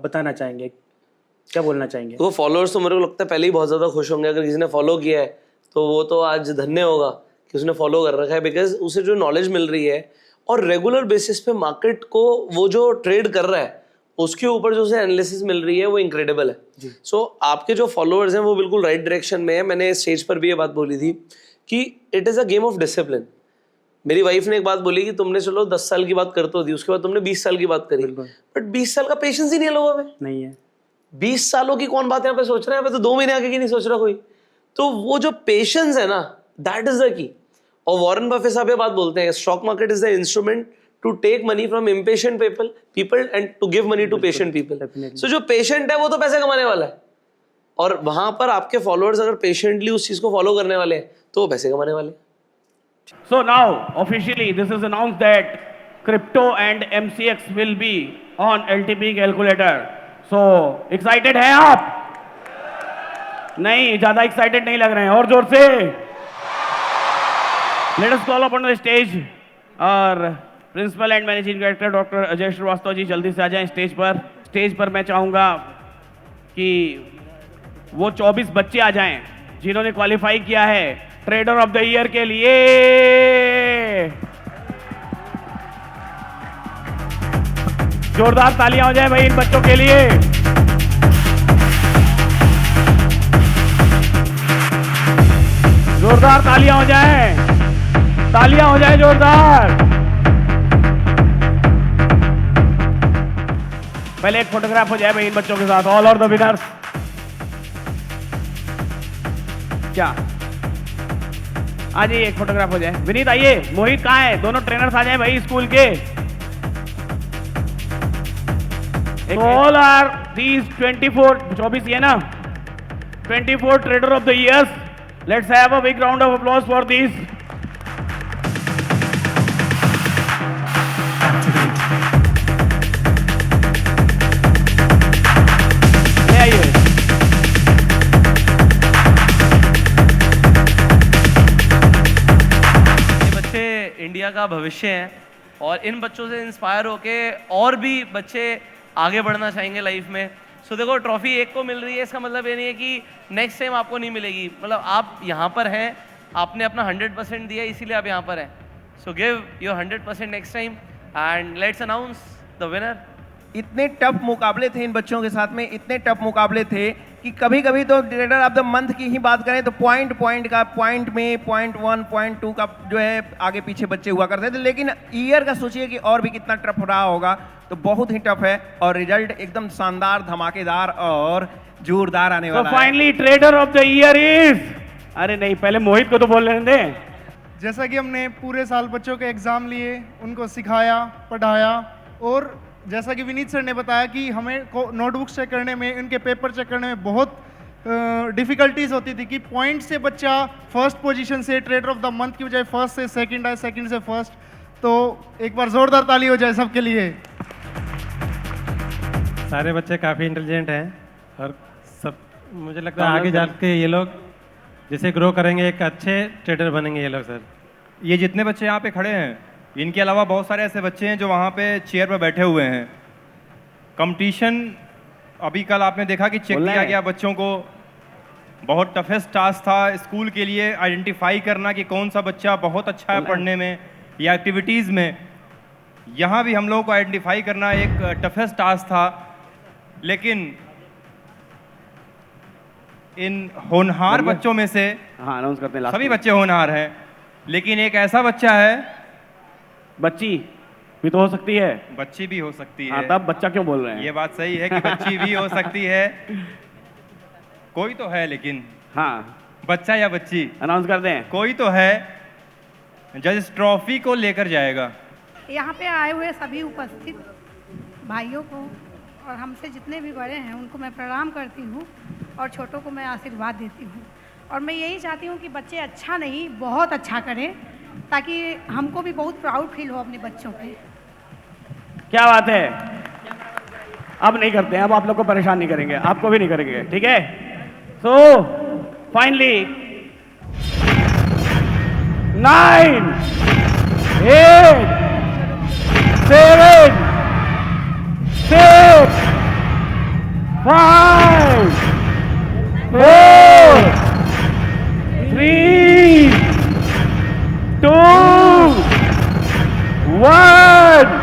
बताना चाहेंगे, क्या बोलना चाहेंगे? तो फॉलोअर्स तो मेरे को लगता है पहले ही बहुत ज़्यादा खुश होंगे। अगर किसी ने फॉलो किया है तो वो तो आज धन्य होगा कि उसने फॉलो कर रखा है, बिकॉज उसे जो नॉलेज मिल रही है और रेगुलर बेसिस पे मार्केट को वो जो ट्रेड कर रहा है उसके ऊपर जो उसे एनालिसिस मिल रही है वो इनक्रेडिबल है। सो आपके जो फॉलोअर्स हैं वो बिल्कुल राइट डायरेक्शन में है। मैंने स्टेज पर भी ये बात बोली थी कि it is a game of discipline. मेरी वाइफ ने एक बात बोली कि तुमने चलो 10 साल की बात करते होती, उसके बाद तुमने 20 साल की बात करी, बट 20 साल का पेशेंस ही नहीं है लोगों में। नहीं है। 20 सालों की कौन बात यहाँ पे सोच रहे हैं, यहाँ पे तो 2 महीने आगे की नहीं सोच रहा कोई। तो वो जो पेशेंस है ना, दैट इज द की। और वॉरेन बफे साहब ये बात बोलते हैं, stock market is the instrument to take money from impatient people and to give money to patient people. So जो पेशेंट है वो तो पैसे कमाने वाला है, और वहां पर आपके फॉलोअर्स अगर पेशेंटली उस चीज को फॉलो करने वाले हैं तो वो पैसे कमाने वाले हैं। So now officially this is announced that crypto and MCX will be on LTP calculator. So excited हैं आप? नहीं, ज्यादा excited नहीं लग रहे हैं, और जोर से। Let us call upon the stage और principal and managing director doctor Ajay Shrivastava ji जल्दी से आ जाएं स्टेज पर। स्टेज पर मैं चाहूंगा कि वो 24 बच्चे आ जाएं जिन्होंने क्वालिफाई किया है ट्रेडर ऑफ द ईयर के लिए। जोरदार तालियां हो जाए भाई इन बच्चों के लिए। जोरदार तालियां हो जाए, तालियां हो जाए जोरदार। पहले एक फोटोग्राफ हो जाए भाई इन बच्चों के साथ, ऑल आर द विनर्स। क्या आ जाइए, एक फोटोग्राफ हो जाए। विनीत आइए, मोहित कहाँ है? दोनों ट्रेनर्स आ जाए भाई स्कूल के। ऑल आर दीज 24 ये ना 24 trader of the years. Let's have a big round of applause for this. ले आइए। इंडिया का भविष्य है और इन बच्चों से इंस्पायर होके और भी बच्चे आगे बढ़ना चाहेंगे लाइफ में। सो देखो, ट्रॉफी एक को मिल रही है, इसका मतलब ये नहीं है कि नेक्स्ट टाइम आपको नहीं मिलेगी। मतलब आप यहाँ पर हैं, आपने अपना 100% दिया, इसीलिए आप यहाँ पर हैं। So give your 100% next time and let's announce the winner. इतने टफ मुकाबले थे इन बच्चों के साथ में, इतने टफ मुकाबले थे कि कभी कभी तो ट्रेडर ऑफ द मंथ की ही बात करें तो पॉइंट का पॉइंट में पॉइंट 1 पॉइंट 2 का जो है आगे पीछे बच्चे हुआ करते थे। लेकिन ईयर का सोचिए कि और भी कितना टफ रहा होगा, तो बहुत ही टफ है और रिजल्ट एकदम शानदार, धमाकेदार और जोरदार आने वाला है। Finally trader of the year is, अरे नहीं, पहले मोहित को तो बोल लेने दें। जैसा कि हमने पूरे साल बच्चों के एग्ज़ाम लिए, उनको सिखाया, पढ़ाया, और जैसा कि विनीत सर ने बताया कि हमें नोटबुक्स चेक करने में, उनके पेपर चेक करने में बहुत डिफ़िकल्टीज होती थी कि पॉइंट से बच्चा फर्स्ट पोजीशन से ट्रेडर ऑफ द मंथ की बजाय फर्स्ट से सेकंड आए, सेकंड से फर्स्ट। तो एक बार ज़ोरदार ताली हो जाए सबके लिए। सारे बच्चे काफ़ी इंटेलिजेंट हैं और सब मुझे लगता है आगे जाके ये लोग जैसे ग्रो करेंगे एक अच्छे ट्रेडर बनेंगे ये लोग। सर, ये जितने बच्चे यहाँ पे खड़े हैं, इनके अलावा बहुत सारे ऐसे बच्चे हैं जो वहाँ पे चेयर पर बैठे हुए हैं। कंपटीशन अभी कल आपने देखा कि चेक किया गया बच्चों को, बहुत टफेस्ट टास्क था स्कूल के लिए आइडेंटिफाई करना कि कौन सा बच्चा बहुत अच्छा है पढ़ने में या एक्टिविटीज़ में। यहाँ भी हम लोगों को आइडेंटिफाई करना एक टफेस्ट टास्क था, लेकिन इन होनहार बच्चों में से अनाउंस करते हैं, सभी बच्चे होनहार हैं, लेकिन एक ऐसा बच्चा है, बच्ची भी तो हो सकती है, बच्ची भी हो सकती हाँ है। तब बच्चा क्यों बोल रहे हैं? ये बात सही है कि बच्ची भी हो सकती है, कोई तो है, लेकिन हाँ बच्चा या बच्ची अनाउंस कर दें, कोई तो है जो इस ट्रॉफी को लेकर जाएगा। यहाँ पे आए हुए सभी उपस्थित भाइयों को और हमसे जितने भी बड़े हैं उनको मैं प्रणाम करती हूँ और छोटों को मैं आशीर्वाद देती हूँ। और मैं यही चाहती हूँ कि बच्चे अच्छा नहीं बहुत अच्छा करें ताकि हमको भी बहुत प्राउड फील हो अपने बच्चों पे। क्या बात है। अब नहीं करते हैं, अब आप लोग को परेशान नहीं करेंगे, आपको भी नहीं करेंगे, ठीक है। So finally 9, 8, 7, 6, 5, 4, 3, 2, 1,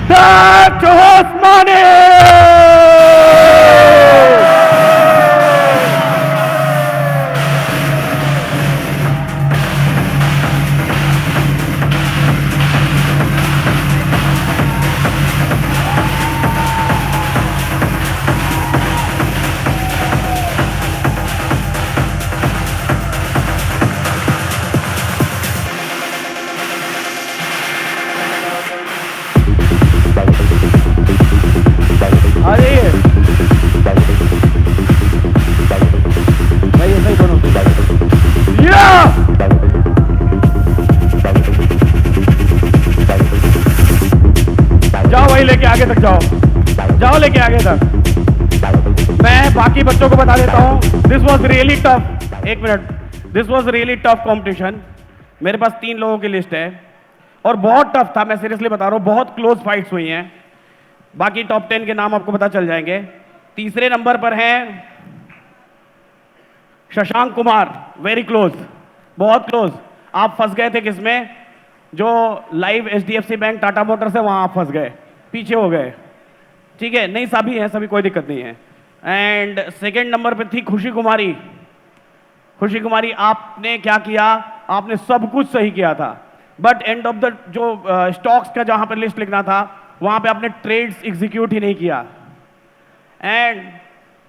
time to host money! आ जाइए भाई, ऐसा ही दोनों जाओ भाई, लेके आगे तक जाओ, जाओ लेके आगे तक। मैं बाकी बच्चों को बता देता हूँ, दिस वॉज रियली टफ। एक minute, this was really tough competition. मेरे पास 3 लोगों की लिस्ट है और बहुत टफ था, मैं सीरियसली बता रहा हूँ, बहुत क्लोज फाइट्स हुई हैं। बाकी टॉप 10 के नाम आपको पता चल जाएंगे। तीसरे नंबर पर हैं शशांक कुमार, वेरी क्लोज, बहुत क्लोज। आप फंस गए थे किसमें, जो live HDFC bank Tata Motors है वहां आप फंस गए, पीछे हो गए, ठीक है। नहीं सभी हैं, सभी कोई दिक्कत नहीं है। एंड सेकेंड नंबर पर थी खुशी कुमारी। खुशी कुमारी, आपने क्या किया, आपने सब कुछ सही किया था, बट एंड ऑफ द जो स्टॉक्स का जहां पर लिस्ट लिखना था वहां पे आपने ट्रेड्स एग्जीक्यूट ही नहीं किया। एंड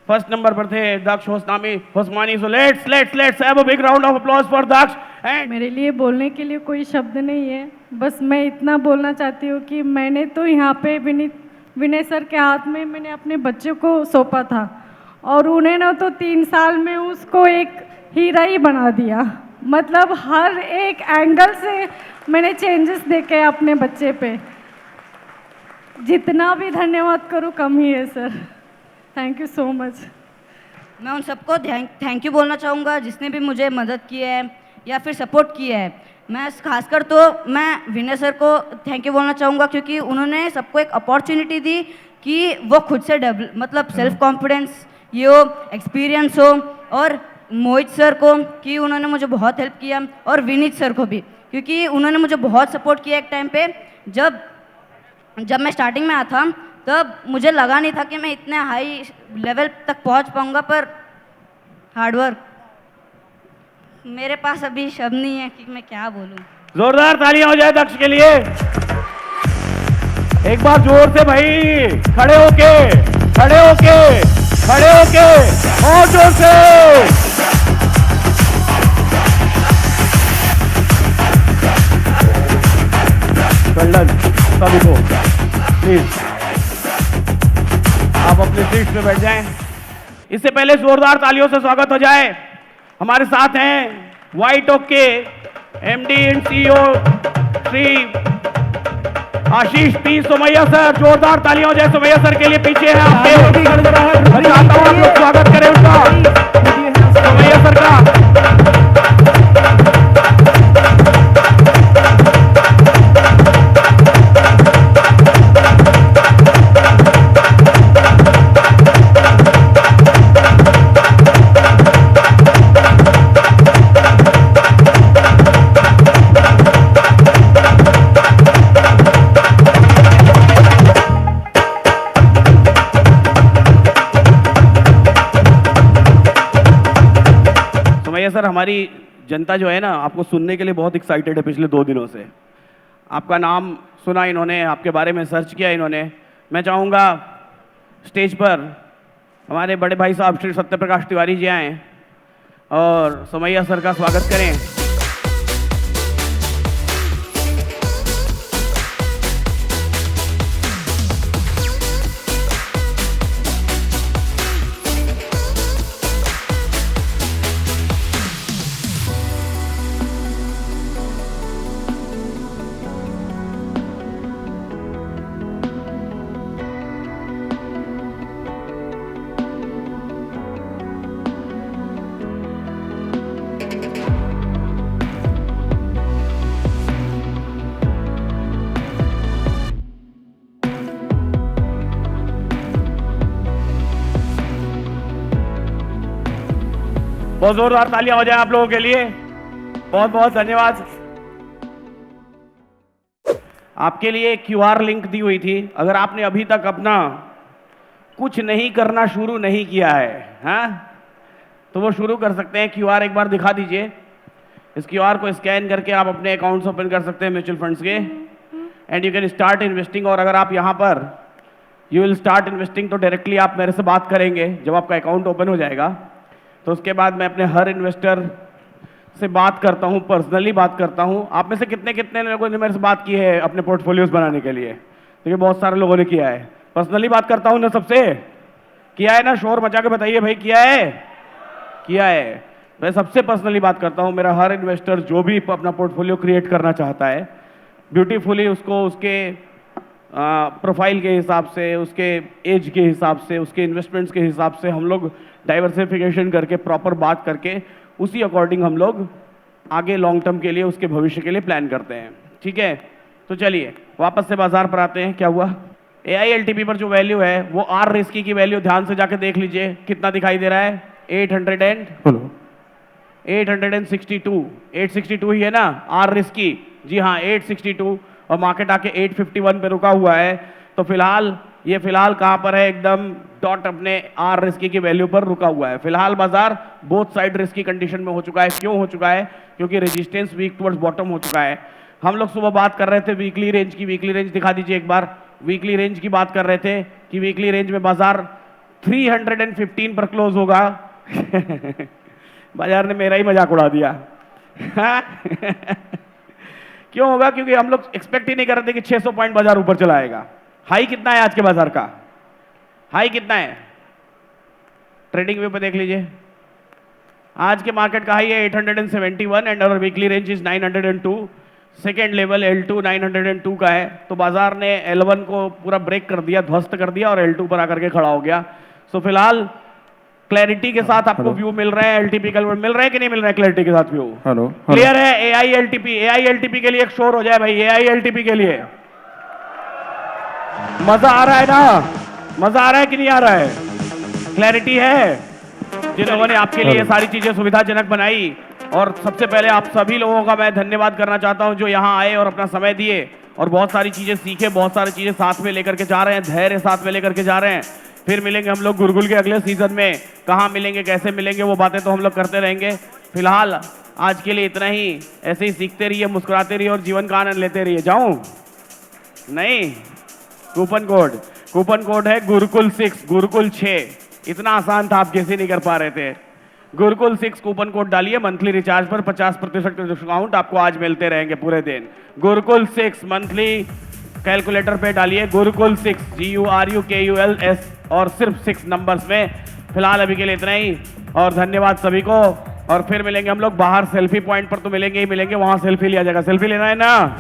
फर्स्ट नंबर पर थे Daksh Hosmani. So let's have a big round of applause for Daksh. And मेरे लिए बोलने के लिए कोई शब्द नहीं है, बस मैं इतना बोलना चाहती हूँ कि मैंने तो यहाँ पे विनय सर के हाथ में मैंने अपने बच्चे को सौंपा था और उन्होंने तो 3 साल में उसको एक हीरा ही बना दिया। मतलब हर एक एंगल से मैंने चेंजेस देखे अपने बच्चे पे। जितना भी धन्यवाद करूँ कम ही है sir. Thank you so much. मैं उन सबको थैंक यू बोलना चाहूँगा जिसने भी मुझे मदद की है या फिर सपोर्ट किया है। मैं खासकर तो मैं विनय सर को थैंक यू बोलना चाहूँगा क्योंकि उन्होंने सबको एक अपॉर्चुनिटी दी कि वो खुद से मतलब सेल्फ कॉन्फिडेंस ये हो, एक्सपीरियंस हो। और मोहित सर को कि उन्होंने मुझे बहुत हेल्प किया और विनीत सर को भी क्योंकि उन्होंने मुझे बहुत सपोर्ट किया एक टाइम पे। जब मैं स्टार्टिंग में आया था तब मुझे लगा नहीं था कि मैं इतने हाई लेवल तक पहुंच पाऊंगा, पर हार्डवर्क, मेरे पास अभी शब्द नहीं है कि मैं क्या बोलूं। जोरदार तालियां हो जाए दक्ष के लिए एक बार जोर से भाई। खड़े होके और जोर से। वेल सभी को प्लीज आप अपने सीट पे बैठ जाएं। इससे पहले जोरदार तालियों से स्वागत हो जाए। हमारे साथ हैं वाइट ओक के MD and CEO Shri Ashish P Somaiya sir. जोरदार तालियां हो जाए सोमैया सर के लिए। पीछे हैं आपके, मैं चाहता हूं आप लोग स्वागत करें उनका, सोमैया सर का। सर हमारी जनता जो है ना आपको सुनने के लिए बहुत एक्साइटेड है पिछले 2 दिनों से। आपका नाम सुना इन्होंने, आपके बारे में सर्च किया इन्होंने। मैं चाहूँगा स्टेज पर हमारे बड़े भाई साहब श्री सत्यप्रकाश तिवारी जी आएँ और सोमैया सर का स्वागत करें। बहुत जोरदार तालियां हो जाए आप लोगों के लिए। बहुत बहुत धन्यवाद। आपके लिए क्यूआर लिंक दी हुई थी। अगर आपने अभी तक अपना कुछ नहीं करना शुरू नहीं किया है, हाँ, तो वो शुरू कर सकते हैं। क्यूआर एक बार दिखा दीजिए। इस क्यूआर को स्कैन करके आप अपने अकाउंट्स ओपन कर सकते हैं म्यूचुअल फंड्स के, and you can start investing. और अगर आप यहाँ पर यू विल स्टार्ट इन्वेस्टिंग, तो डायरेक्टली आप मेरे से बात करेंगे जब आपका अकाउंट ओपन हो जाएगा। तो उसके बाद मैं अपने हर इन्वेस्टर से बात करता हूँ, पर्सनली बात करता हूँ। आप में से कितने कितने लोगों ने मेरे से बात की है अपने पोर्टफोलियोज बनाने के लिए? देखिए बहुत सारे लोगों ने किया है। पर्सनली बात करता हूँ ना सबसे, किया है ना? शोर मचा के बताइए भाई, किया है? किया है। मैं सबसे पर्सनली बात करता हूँ। मेरा हर इन्वेस्टर जो भी अपना पोर्टफोलियो क्रिएट करना चाहता है, ब्यूटीफुली उसको उसके प्रोफाइल के हिसाब से, उसके एज के हिसाब से, उसके इन्वेस्टमेंट्स के हिसाब से हम लोग डाइवर्सिफिकेशन करके, प्रॉपर बात करके, उसी अकॉर्डिंग हम लोग आगे लॉन्ग टर्म के लिए, उसके भविष्य के लिए प्लान करते हैं। ठीक है, तो चलिए वापस से बाजार पर आते हैं। क्या हुआ? AILTP पर जो वैल्यू है वो आर रिस्की की वैल्यू ध्यान से जाके देख लीजिए कितना दिखाई दे रहा है। 862 ही है ना आर रिस्की? जी हाँ 862, और मार्केट आके 851 पे रुका हुआ है। तो फिलहाल ये कहाँ पर है? एकदम डॉट अपने आर रिस्की की वैल्यू पर रुका हुआ है। फिलहाल बाजार बोथ साइड रिस्की कंडीशन में हो चुका है। क्यों हो चुका है? क्योंकि रेजिस्टेंस वीक टुवर्ड्स बॉटम हो चुका है। हम लोग सुबह बात कर रहे थे वीकली रेंज की। वीकली रेंज दिखा दीजिए एक बार। वीकली रेंज की बात कर रहे थे कि वीकली रेंज में बाजार 315 पर क्लोज होगा। बाजार ने मेरा ही मजाक उड़ा दिया। क्यों होगा? क्योंकि हम लोग एक्सपेक्ट ही नहीं कर रहे थे कि 600 पॉइंट बाजार ऊपर चला आएगा। हाई कितना है आज के बाजार का? हाई कितना है? ट्रेडिंग व्यू पे देख लीजिए। आज के मार्केट का हाई है 871 and our weekly range is 902। Second level L2 902 का है। तो बाजार ने L1 को पूरा ब्रेक कर दिया, ध्वस्त कर दिया, और L2 पर आकर के खड़ा हो गया। सो फिलहाल क्लैरिटी के साथ आपको व्यू मिल रहा है। LTP का मिल रहा है कि नहीं मिल रहा है? क्लैरिटी के साथ व्यू क्लियर है? AILTP के लिए एक शोर हो जाए भाई। AILTP के लिए मजा आ रहा है ना? मजा आ रहा है कि नहीं आ रहा है? क्लैरिटी है? जिन लोगों ने आपके लिए सारी चीजें सुविधाजनक बनाई, और सबसे पहले आप सभी लोगों का मैं धन्यवाद करना चाहता हूं जो यहाँ आए और अपना समय दिए और बहुत सारी चीजें सीखे, बहुत सारी चीजें साथ में लेकर के जा रहे हैं, धैर्य साथ में लेकर के जा रहे हैं। फिर मिलेंगे हम लोग गुरुकुल के अगले सीजन में। कहाँ मिलेंगे, कैसे मिलेंगे, वो बातें तो हम लोग करते रहेंगे। फिलहाल आज के लिए इतना ही। ऐसे ही सीखते रहिए, मुस्कुराते रहिए और जीवन का आनंद लेते रहिए। जाऊं? नहीं, कूपन कोड है गुरुकुल 6, गुरुकुल 6। इतना आसान था, आप कैसे नहीं कर पा रहे थे? गुरुकुल 6 कूपन कोड डालिए। मंथली रिचार्ज पर 50% डिस्काउंट आपको आज मिलते रहेंगे पूरे दिन। गुरुकुल 6 मंथली कैलकुलेटर पे डालिए गुरुकुल 6, GURUKULS, और सिर्फ 6 नंबर्स में। फिलहाल अभी के लिए इतना ही, और धन्यवाद सभी को। और फिर मिलेंगे हम लोग बाहर सेल्फी पॉइंट पर, तो मिलेंगे ही मिलेंगे, वहां सेल्फी लिया जाएगा। सेल्फी लेना है ना?